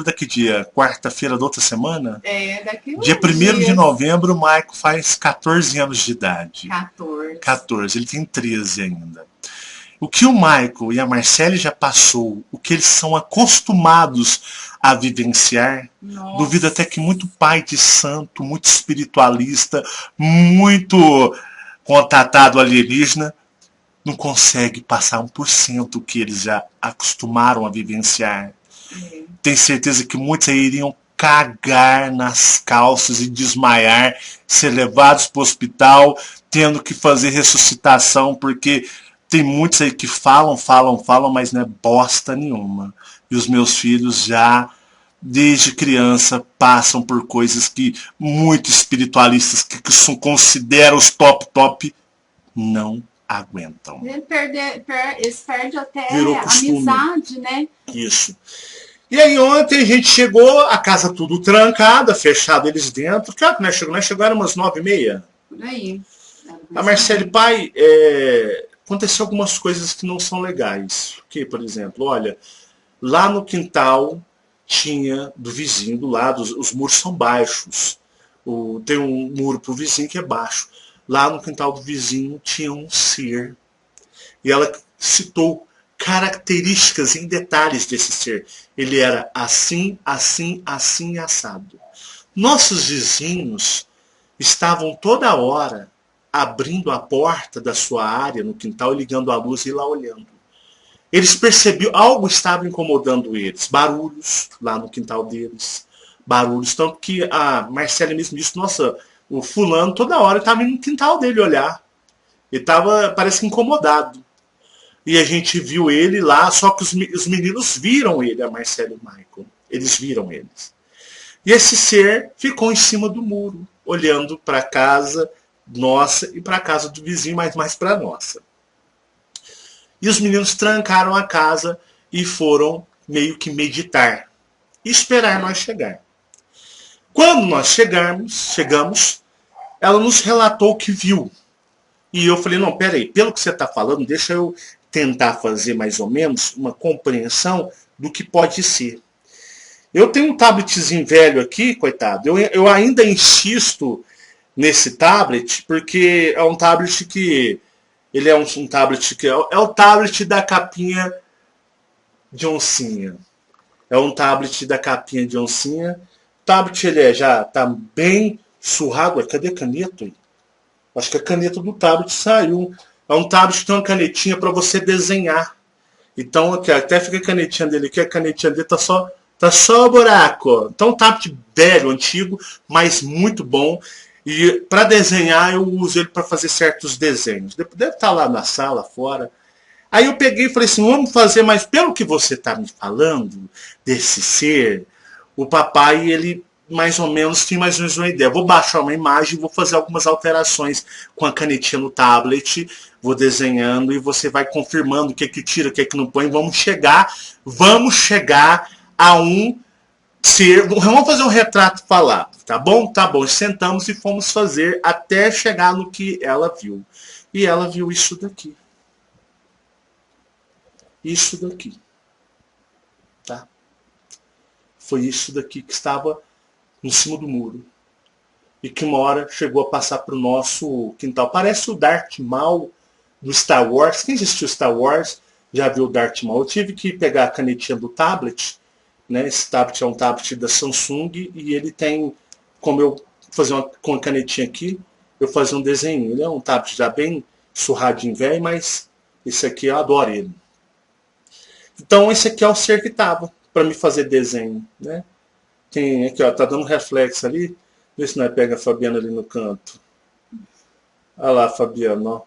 daqui dia? Quarta-feira da outra semana? Daqui um dia 1º de novembro, o Michael faz 14 anos de idade. 14. Ele tem 13 ainda. O que o Michael e a Marcele já passou, o que eles são acostumados a vivenciar, duvido até que muito pai de santo, muito espiritualista, muito contatado alienígena, não consegue passar 1% do que eles já acostumaram a vivenciar. Tenho certeza que muitos aí iriam cagar nas calças e desmaiar, ser levados para o hospital, tendo que fazer ressuscitação, porque tem muitos aí que falam, mas não é bosta nenhuma. E os meus filhos já, desde criança, passam por coisas que muito espiritualistas que consideram os top, não aguentam. Eles perdem até a amizade, né? Isso. E aí ontem a gente chegou, a casa tudo trancada, fechado eles dentro. Claro que nós chegamos umas 9h30. Por aí. A Marcele, pai, aconteceu algumas coisas que não são legais. Que, por exemplo, olha, lá no quintal tinha do vizinho, do lado, os muros são baixos. Tem um muro pro vizinho que é baixo. Lá no quintal do vizinho tinha um ser. E ela citou características em detalhes desse ser. Ele era assim, assado. Nossos vizinhos estavam toda hora abrindo a porta da sua área no quintal, ligando a luz e lá olhando. Eles percebiam, algo estava incomodando eles. Barulhos lá no quintal deles. Barulhos, tanto que a Marcela mesmo disse, nossa, o fulano toda hora estava indo no quintal dele olhar. Ele estava, parece, incomodado. E a gente viu ele lá, só que os meninos viram ele, a Marcela e o Michael. Eles viram eles. E esse ser ficou em cima do muro, olhando para a casa, nossa e para a casa do vizinho, mas mais para a nossa. E os meninos trancaram a casa e foram meio que meditar e esperar nós chegar. Quando nós chegamos, ela nos relatou o que viu. E eu falei, não, peraí, pelo que você está falando, deixa eu tentar fazer mais ou menos uma compreensão do que pode ser. Eu tenho um tabletzinho velho aqui, coitado. Eu ainda insisto nesse tablet, porque é um tablet que... Ele é um tablet que... É o tablet da capinha de oncinha. É um tablet da capinha de oncinha. O tablet ele já está bem surrado. Cadê a caneta aí? Acho que a caneta do tablet saiu. É um tablet que tem uma canetinha para você desenhar. Então, aqui, até fica a canetinha dele aqui. A canetinha dele tá só o buraco. Então, um tablet velho, antigo, mas muito bom. E para desenhar, eu uso ele para fazer certos desenhos. Deve estar lá na sala, fora. Aí eu peguei e falei assim, vamos fazer, mas pelo que você está me falando, desse ser, o papai, ele mais ou menos tem mais ou menos uma ideia. Vou baixar uma imagem, vou fazer algumas alterações com a canetinha no tablet, vou desenhando e você vai confirmando o que que tira, o que que não põe. Vamos chegar a um ser... Vamos fazer um retrato falado, tá bom? Tá bom. Sentamos e fomos fazer até chegar no que ela viu. E ela viu isso daqui. Isso daqui. Tá? Foi isso daqui que estava em cima do muro. E que uma hora chegou a passar para o nosso quintal. Parece o Darth Maul do Star Wars. Quem assistiu Star Wars já viu o Darth Maul. Eu tive que pegar a canetinha do tablet. Né? Esse tablet é um tablet da Samsung. E ele tem, como eu fazer com a canetinha aqui, eu fazer um desenho. Ele é um tablet já bem surradinho velho, mas esse aqui eu adoro ele. Então esse aqui é o ser que estava para me fazer desenho. Né? Tem aqui, ó, tá dando reflexo ali. Vê se nós pega a Fabiana ali no canto. Olha lá, Fabiana, ó.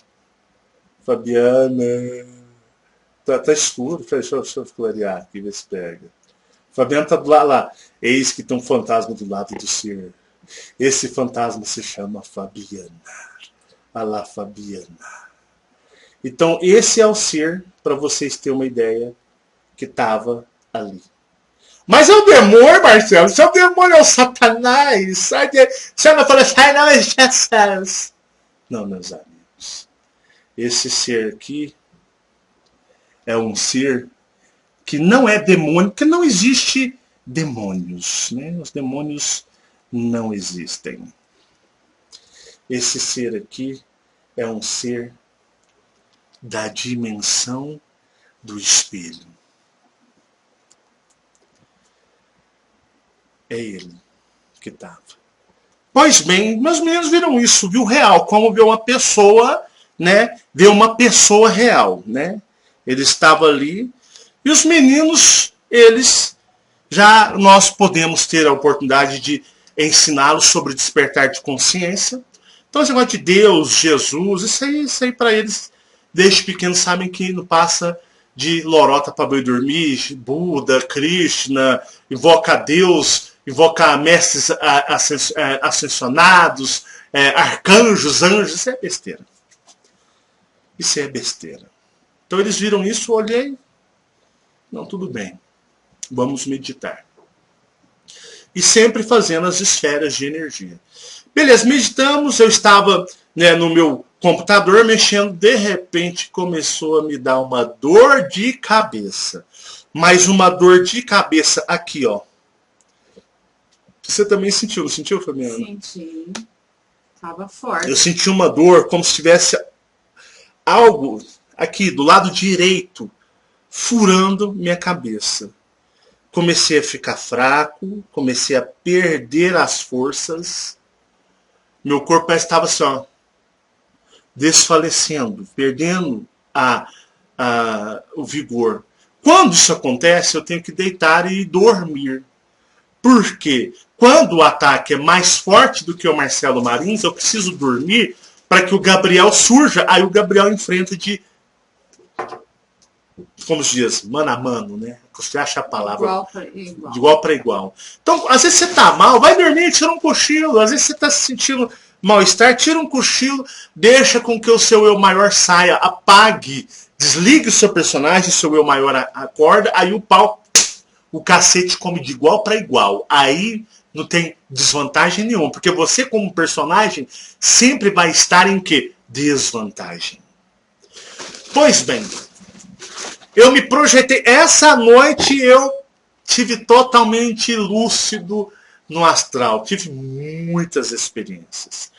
Fabiana. Tá escuro. Deixa eu clarear aqui, ver se pega. Fabiana tá do lado lá. Eis que tem um fantasma do lado do ser. Esse fantasma se chama Fabiana. Olha lá, Fabiana. Então, esse é o ser, para vocês terem uma ideia, que estava ali. Mas é o demônio, Marcelo. Se é o demônio, é o Satanás. Você não fala, sai não, é Jesus. Não, meus amigos. Esse ser aqui é um ser que não é demônio, porque não existe demônios. Né? Os demônios não existem. Esse ser aqui é um ser da dimensão do espelho. É ele que estava. Pois bem, meus meninos viram isso, viu real, como ver uma pessoa, né? Ver uma pessoa real, né? Ele estava ali. E os meninos, eles, já nós podemos ter a oportunidade de ensiná-los sobre despertar de consciência. Então esse negócio de Deus, Jesus, isso aí para eles, desde pequenos, sabem que não passa de lorota para boi dormir, Buda, Krishna, invoca Deus, invocar mestres ascensionados, arcanjos, anjos. Isso é besteira. Isso é besteira. Então eles viram isso, olhei. Não, tudo bem. Vamos meditar. E sempre fazendo as esferas de energia. Beleza, meditamos. Eu estava, né, no meu computador mexendo. De repente começou a me dar uma dor de cabeça. Mas uma dor de cabeça aqui, ó. Você também sentiu, não sentiu, Fabiana? Senti. Tava forte. Eu senti uma dor como se tivesse algo aqui do lado direito furando minha cabeça. Comecei a ficar fraco, comecei a perder as forças. Meu corpo estava assim, ó, desfalecendo, perdendo o vigor. Quando isso acontece, eu tenho que deitar e dormir. Por quê? Quando o ataque é mais forte do que o Marcelo Marins, eu preciso dormir para que o Gabriel surja. Aí o Gabriel enfrenta de, como se diz, mano a mano, né? Você acha a palavra. De igual para igual. Então, às vezes você tá mal, vai dormir, tira um cochilo. Às vezes você tá se sentindo mal-estar, tira um cochilo, deixa com que o seu eu maior saia, apague, desligue o seu personagem, seu eu maior acorda, aí o cacete come de igual para igual. Aí não tem desvantagem nenhuma, porque você como personagem sempre vai estar em quê? Desvantagem. Pois bem, eu me projetei, essa noite eu tive totalmente lúcido no astral, tive muitas experiências.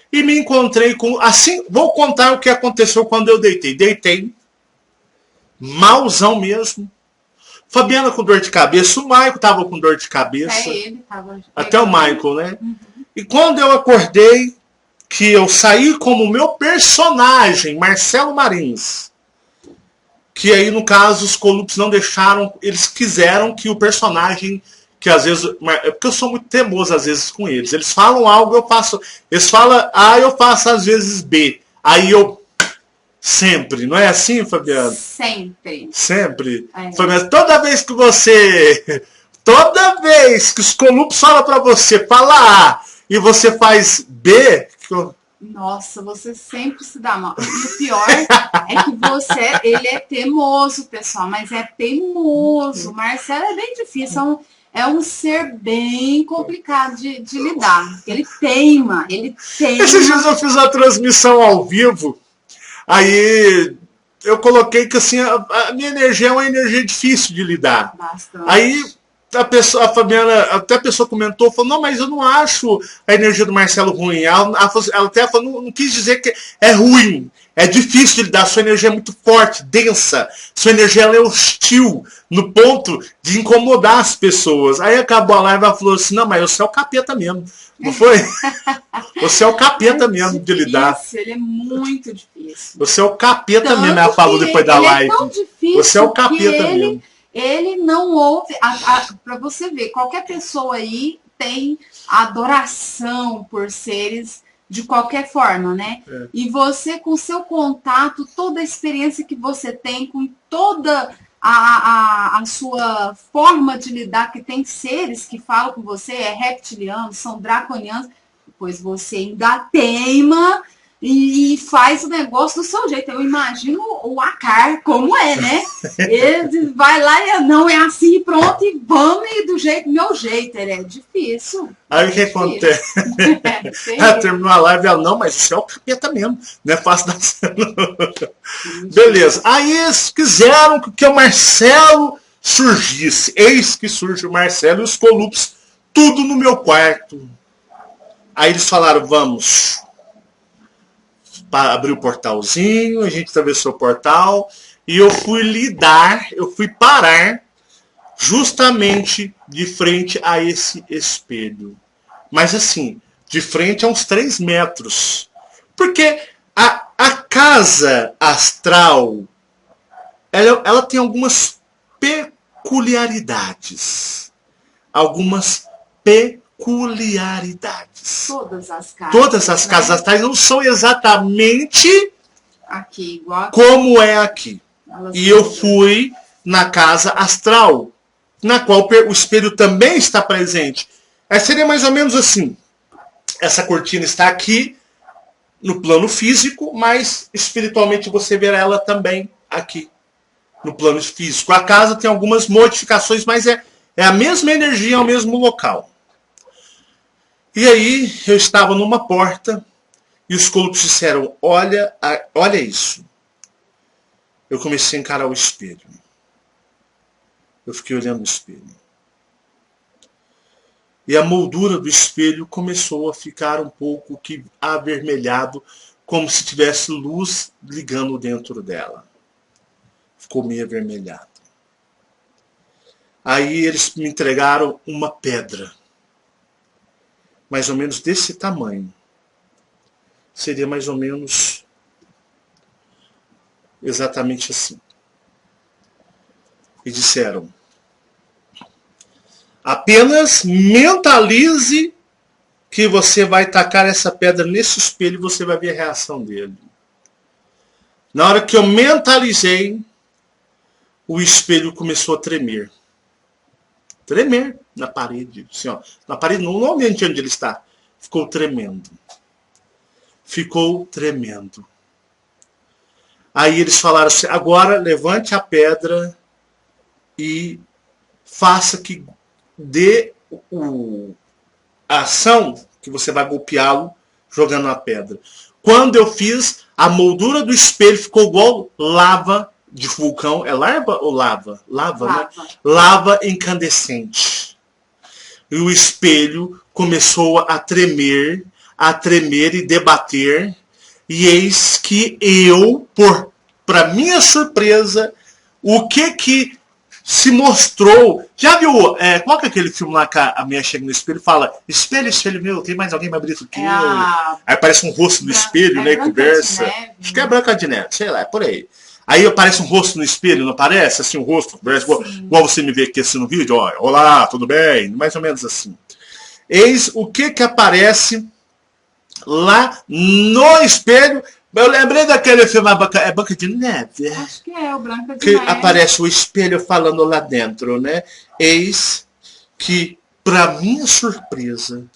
E me encontrei com, assim, vou contar o que aconteceu quando eu deitei. Deitei, malzão mesmo. Fabiana com dor de cabeça, o Michael tava com dor de cabeça. Ele tava. Até o Michael, né? Uhum. E quando eu acordei, que eu saí como meu personagem, Marcelo Marins, que aí no caso os Colups não deixaram, eles quiseram que o personagem, que às vezes, é porque eu sou muito teimoso às vezes com eles, eles falam algo, eu faço, eles falam A, eu faço às vezes B, aí eu sempre, não é assim, Fabiana? Sempre. Sempre? É. Fabiana, toda vez que os Colups falam pra você, fala A, e você faz B, nossa, você sempre se dá mal. E o pior é que ele é teimoso, pessoal, mas é teimoso. O Marcelo é bem difícil, é um ser bem complicado de lidar. Ele teima. Esses dias eu fiz uma transmissão ao vivo, aí eu coloquei que assim, a minha energia é uma energia difícil de lidar. Bastante. Aí a Fabiana, até a pessoa comentou, falou, não, mas eu não acho a energia do Marcelo ruim. Ela até falou, não quis dizer que é ruim. É difícil de lidar, sua energia é muito forte, densa. Sua energia ela é hostil, no ponto de incomodar as pessoas. Aí acabou a live e ela falou assim, não, mas você é o capeta mesmo. Não foi? Você é o capeta mesmo de lidar. Ele é muito difícil. Você é o capeta mesmo, ela falou depois da live. É tão difícil. Você é o capeta mesmo. Ele não ouve, para você ver, qualquer pessoa aí tem adoração por seres de qualquer forma, né? É. E você, com seu contato, toda a experiência que você tem, com toda a sua forma de lidar, que tem seres que falam com você, é reptilianos, são draconianos, pois você ainda teima e faz o negócio do seu jeito. Eu imagino o Akar como é, né? Ele vai lá e não é assim, pronto, e vamos do meu jeito. Ele é difícil. Aí o que acontece? Terminou a live, ela, não, mas isso é o capeta mesmo. Não é fácil dar certo. Beleza. Aí eles quiseram que o Marcelo surgisse. Eis que surge o Marcelo e os Colups, tudo no meu quarto. Aí eles falaram, vamos abrir o portalzinho, a gente atravessou o portal e eu fui parar justamente de frente a esse espelho. Mas assim, de frente a uns 3 metros. Porque a casa astral, ela tem algumas peculiaridades. Todas as casas astrais não são exatamente aqui, igual aqui. Como é aqui. E eu fui na casa astral, na qual o espelho também está presente. Seria mais ou menos assim. Essa cortina está aqui, no plano físico, mas espiritualmente você verá ela também aqui, no plano físico. A casa tem algumas modificações, mas é a mesma energia, é o mesmo local. E aí eu estava numa porta e os Colups disseram, olha isso. Eu comecei a encarar o espelho. Eu fiquei olhando o espelho. E a moldura do espelho começou a ficar um pouco avermelhado, como se tivesse luz ligando dentro dela. Ficou meio avermelhado. Aí eles me entregaram uma pedra. Mais ou menos desse tamanho. Seria mais ou menos exatamente assim. E disseram, apenas mentalize que você vai tacar essa pedra nesse espelho e você vai ver a reação dele. Na hora que eu mentalizei, o espelho começou a tremer. Tremer na parede. Assim, ó, na parede, no ambiente onde ele está. Ficou tremendo. ficou tremendo. Aí eles falaram assim, agora levante a pedra e faça que dê a ação que você vai golpeá-lo jogando a pedra. Quando eu fiz, a moldura do espelho ficou igual lava de vulcão. É lava ou lava? Lava, né? Lava incandescente. E o espelho começou a tremer e debater. E eis que eu, para minha surpresa, o que se mostrou... Já viu, qual que é aquele filme lá que a minha chega no espelho e fala, espelho, espelho meu, tem mais alguém mais bonito que eu? Aí aparece um rosto no espelho, né, e conversa. Acho que é Branca de Neve, sei lá, é por aí. Aí aparece um rosto no espelho, não aparece? Assim, um rosto, igual você me vê aqui assim no vídeo, ó, olá, tudo bem? Mais ou menos assim. Eis o que aparece lá no espelho. Eu lembrei daquele filme, é Branca de Neve? Acho que é o Branca de Neve. Que aparece o espelho falando lá dentro, né? Eis que, para minha surpresa,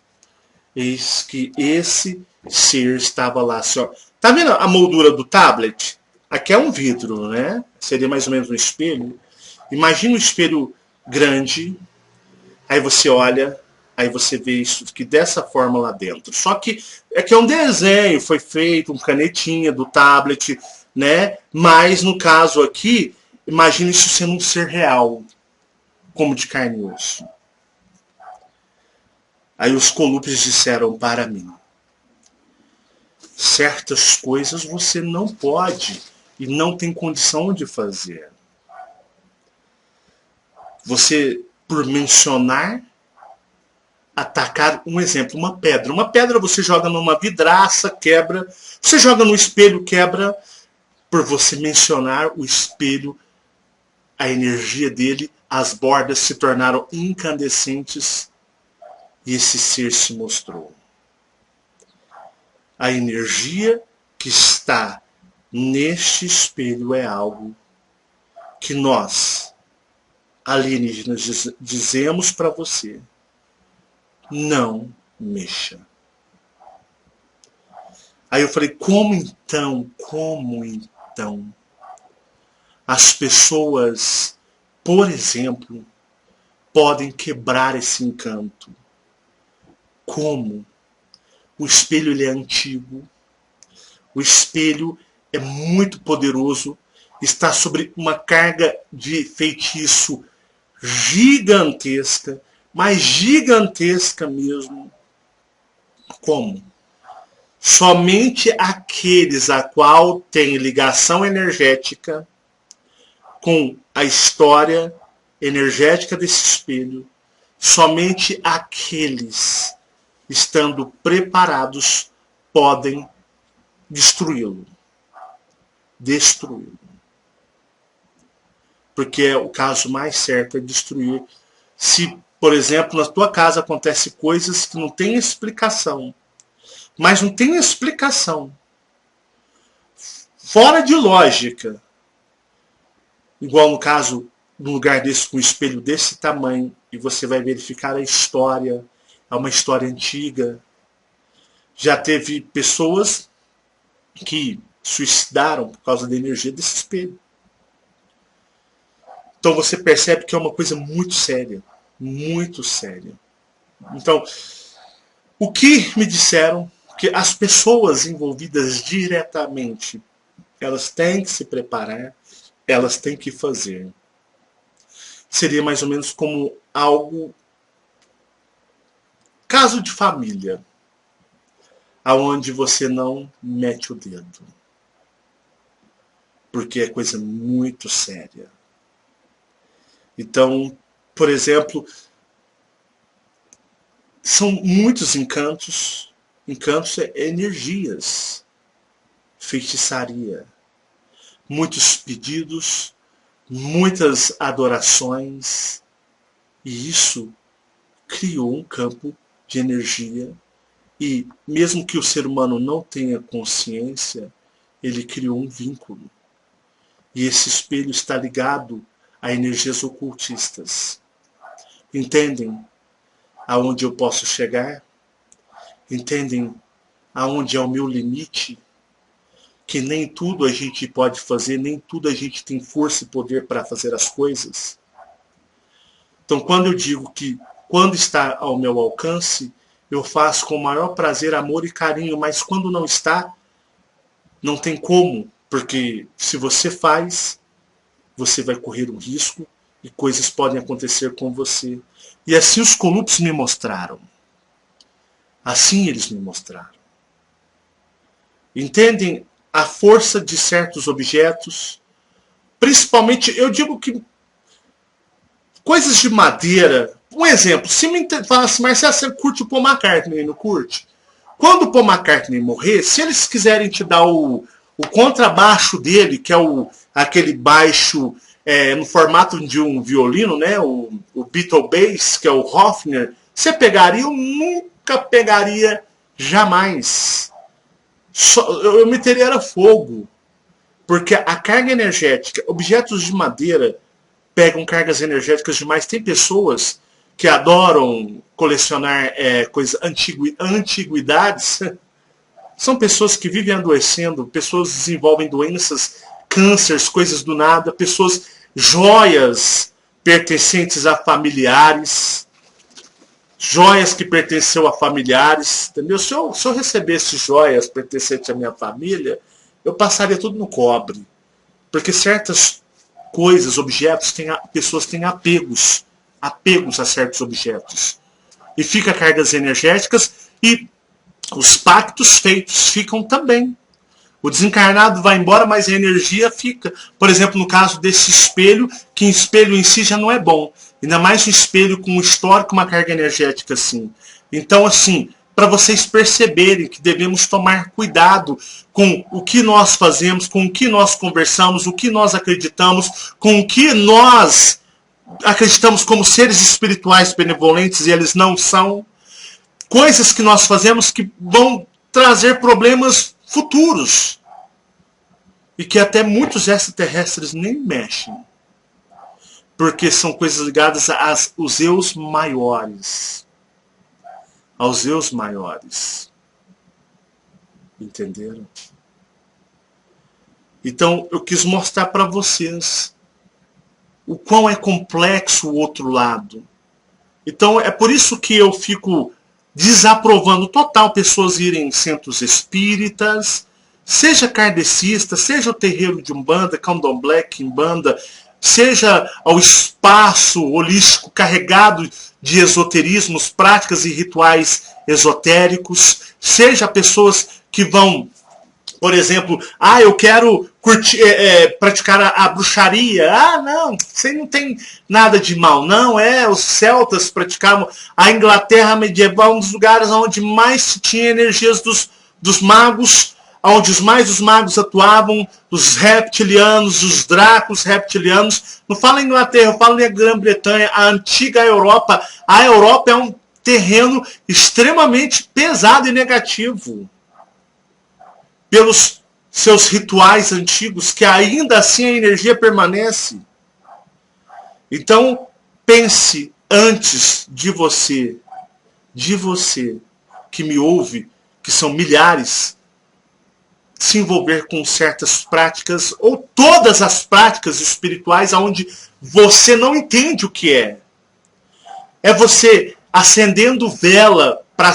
eis que esse ser estava lá. Assim, ó. Tá vendo a moldura do tablet? Aqui é um vidro, né? Seria mais ou menos um espelho. Imagina um espelho grande, aí você olha... Aí você vê isso aqui dessa forma lá dentro. Só que é um desenho, foi feito, um canetinha do tablet, né? Mas no caso aqui, imagine isso sendo um ser real, como de carne e osso. Aí os colupes disseram para mim, certas coisas você não pode e não tem condição de fazer. Você, por mencionar, atacar um exemplo, uma pedra. Uma pedra você joga numa vidraça, quebra. Você joga no espelho, quebra. Por você mencionar o espelho, a energia dele, as bordas se tornaram incandescentes e esse ser se mostrou. A energia que está neste espelho é algo que nós, alienígenas, dizemos para você. Não mexa. Aí eu falei, como então as pessoas, por exemplo, podem quebrar esse encanto? Como? O espelho ele é antigo, o espelho é muito poderoso, está sobre uma carga de feitiço gigantesca, mas gigantesca mesmo. Como? Somente aqueles a qual tem ligação energética com a história energética desse espelho, somente aqueles, estando preparados, podem destruí-lo. Destruí-lo. Porque o caso mais certo é destruir. Se, por exemplo, na tua casa acontece coisas que não tem explicação. Mas não tem explicação. Fora de lógica. Igual no caso, num lugar desse, com um espelho desse tamanho, e você vai verificar a história. É uma história antiga. Já teve pessoas que suicidaram por causa da energia desse espelho. Então você percebe que é uma coisa muito séria. Muito séria. Então, o que me disseram que as pessoas envolvidas diretamente, elas têm que se preparar, elas têm que fazer. Seria mais ou menos como algo, caso de família, aonde você não mete o dedo. Porque é coisa muito séria. Então, por exemplo, são muitos encantos. Encantos é energias. Feitiçaria. Muitos pedidos, muitas adorações. E isso criou um campo de energia. E mesmo que o ser humano não tenha consciência, ele criou um vínculo. E esse espelho está ligado a energias ocultistas. Entendem aonde eu posso chegar? Entendem aonde é o meu limite, que nem tudo a gente pode fazer, nem tudo a gente tem força e poder para fazer as coisas. Então, quando eu digo que quando está ao meu alcance, eu faço com o maior prazer, amor e carinho, mas quando não está, não tem como, porque se você faz, você vai correr um risco e coisas podem acontecer com você. E assim os Colupes me mostraram. Assim eles me mostraram. Entendem a força de certos objetos? Principalmente, eu digo que coisas de madeira. Um exemplo, se me falasse, Marcelo, você curte o Paul McCartney, não curte? Quando o Paul McCartney morrer, se eles quiserem te dar o contrabaixo dele, que é aquele baixo no formato de um violino, né? O Beatle Bass, que é o Hofner, você pegaria? Eu nunca pegaria, jamais. Eu meteria era fogo. Porque a carga energética, objetos de madeira pegam cargas energéticas demais. Tem pessoas que adoram colecionar antiguidades. São pessoas que vivem adoecendo, pessoas que desenvolvem doenças, cânceres, coisas do nada, pessoas, joias pertencentes a familiares, joias que pertenceu a familiares, entendeu? Se eu recebesse joias pertencentes à minha família, eu passaria tudo no cobre. Porque certas coisas, objetos, pessoas têm apegos a certos objetos. E fica cargas energéticas e os pactos feitos ficam também. O desencarnado vai embora, mas a energia fica. Por exemplo, no caso desse espelho, que espelho em si já não é bom. Ainda mais um espelho com um histórico, uma carga energética assim. Então, assim, para vocês perceberem que devemos tomar cuidado com o que nós fazemos, com o que nós conversamos, o que nós acreditamos, com o que nós acreditamos como seres espirituais benevolentes e eles não são. Coisas que nós fazemos que vão trazer problemas futuros. E que até muitos extraterrestres nem mexem. Porque são coisas ligadas aos eus maiores. Aos eus maiores. Entenderam? Então, eu quis mostrar para vocês o quão é complexo o outro lado. Então, é por isso que eu fico desaprovando total pessoas irem em centros espíritas, seja kardecista, seja o terreiro de Umbanda, Candomblé, Quimbanda, seja ao espaço holístico carregado de esoterismos, práticas e rituais esotéricos, seja pessoas que vão, por exemplo, eu quero praticar a bruxaria. Não, você não tem nada de mal. Não, os celtas praticavam. A Inglaterra medieval, um dos lugares onde mais se tinha energias dos magos, onde os magos atuavam, os reptilianos, os dracos reptilianos. Não falo em Inglaterra, eu falo em Grã-Bretanha, a antiga Europa. A Europa é um terreno extremamente pesado e negativo pelos seus rituais antigos, que ainda assim a energia permanece. Então, pense antes de você que me ouve, que são milhares, se envolver com certas práticas, ou todas as práticas espirituais onde você não entende o que é. É você acendendo vela para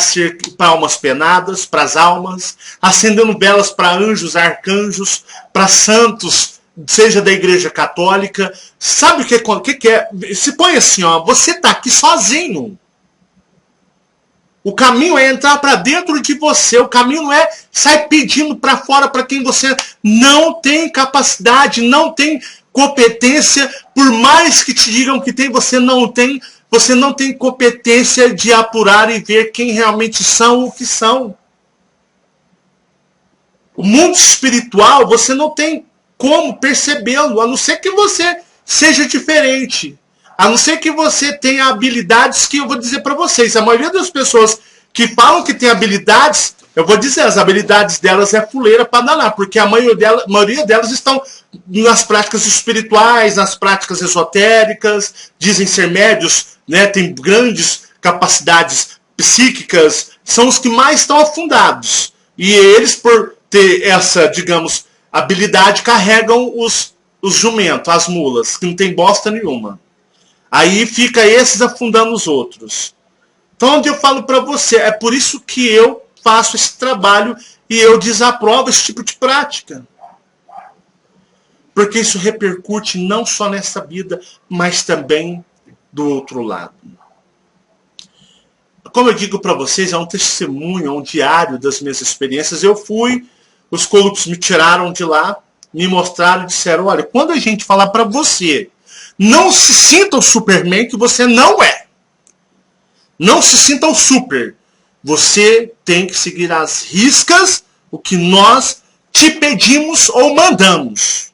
almas penadas, para as almas, acendendo velas para anjos, arcanjos, para santos, seja da Igreja Católica. Sabe o que é? Se põe assim, você está aqui sozinho. O caminho é entrar para dentro de você. O caminho não é sair pedindo para fora para quem você não tem capacidade, não tem competência. Por mais que te digam que tem, você não tem. Você não tem competência de apurar e ver quem realmente são o que são. O mundo espiritual, você não tem como percebê-lo, a não ser que você seja diferente. A não ser que você tenha habilidades que eu vou dizer para vocês. A maioria das pessoas que falam que tem habilidades, eu vou dizer, as habilidades delas é fuleira para danar, porque a maioria delas estão nas práticas espirituais, nas práticas esotéricas, dizem ser médios, né, tem grandes capacidades psíquicas, são os que mais estão afundados. E eles, por ter essa, digamos, habilidade, carregam os jumentos, as mulas, que não tem bosta nenhuma. Aí fica esses afundando os outros. Então, onde eu falo para você, é por isso que eu faço esse trabalho e eu desaprovo esse tipo de prática. Porque isso repercute não só nessa vida, mas também do outro lado. Como eu digo para vocês, é um testemunho, é um diário das minhas experiências. Eu fui, os corruptos me tiraram de lá, me mostraram e disseram, olha, quando a gente falar para você, não se sinta o Superman que você não é. Não se sinta o super. Você tem que seguir às riscas o que nós te pedimos ou mandamos.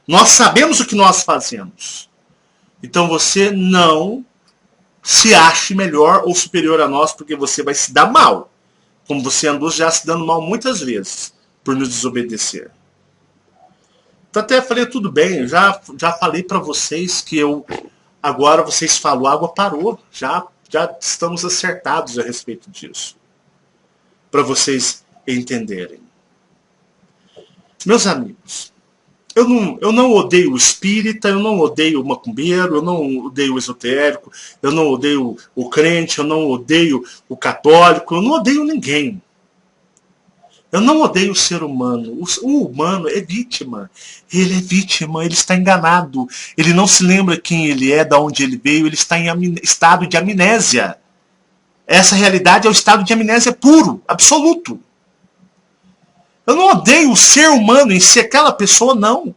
Nós sabemos o que nós fazemos. Então você não se ache melhor ou superior a nós, porque você vai se dar mal. Como você andou já se dando mal muitas vezes por nos desobedecer. Então até falei, tudo bem, eu já falei para vocês que agora vocês falam, a água parou, já estamos acertados a respeito disso. Para vocês entenderem. Meus amigos, eu não odeio o espírita, eu não odeio o macumbeiro, eu não odeio o esotérico, eu não odeio o crente, eu não odeio o católico, eu não odeio ninguém. Eu não odeio o ser humano. O humano é vítima. Ele é vítima, ele está enganado. Ele não se lembra quem ele é, de onde ele veio, ele está em estado de amnésia. Essa realidade é o estado de amnésia puro, absoluto. Eu não odeio o ser humano em si, aquela pessoa, não.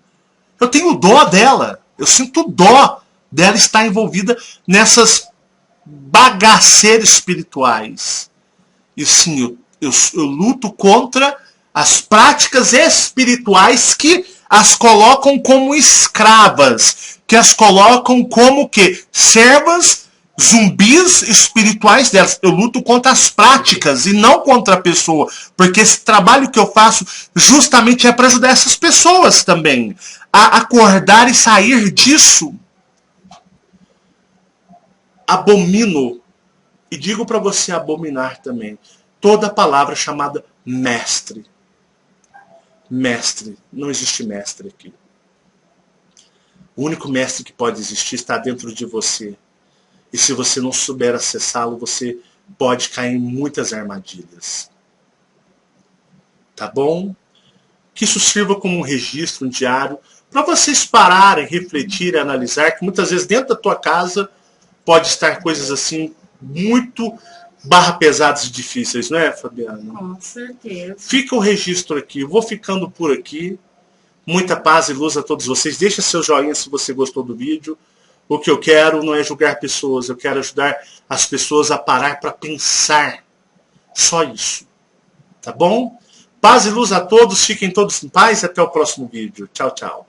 Eu tenho dó dela. Eu sinto dó dela estar envolvida nessas bagaceiras espirituais. E sim, eu luto contra as práticas espirituais que as colocam como escravas, que as colocam como que servas, zumbis espirituais delas. Eu luto contra as práticas e não contra a pessoa, porque esse trabalho que eu faço justamente é para ajudar essas pessoas também a acordar e sair disso. Abomino, e digo para você abominar também, toda palavra chamada mestre. Mestre. Não existe mestre aqui. O único mestre que pode existir está dentro de você. E se você não souber acessá-lo, você pode cair em muitas armadilhas. Tá bom? Que isso sirva como um registro, um diário, para vocês pararem, refletirem, analisar, que muitas vezes dentro da tua casa pode estar coisas assim muito pesadas e difíceis, não é, Fabiana? Com certeza. Fica o registro aqui. Eu vou ficando por aqui. Muita paz e luz a todos vocês. Deixa seu joinha se você gostou do vídeo. O que eu quero não é julgar pessoas. Eu quero ajudar as pessoas a parar para pensar. Só isso. Tá bom? Paz e luz a todos. Fiquem todos em paz. Até o próximo vídeo. Tchau, tchau.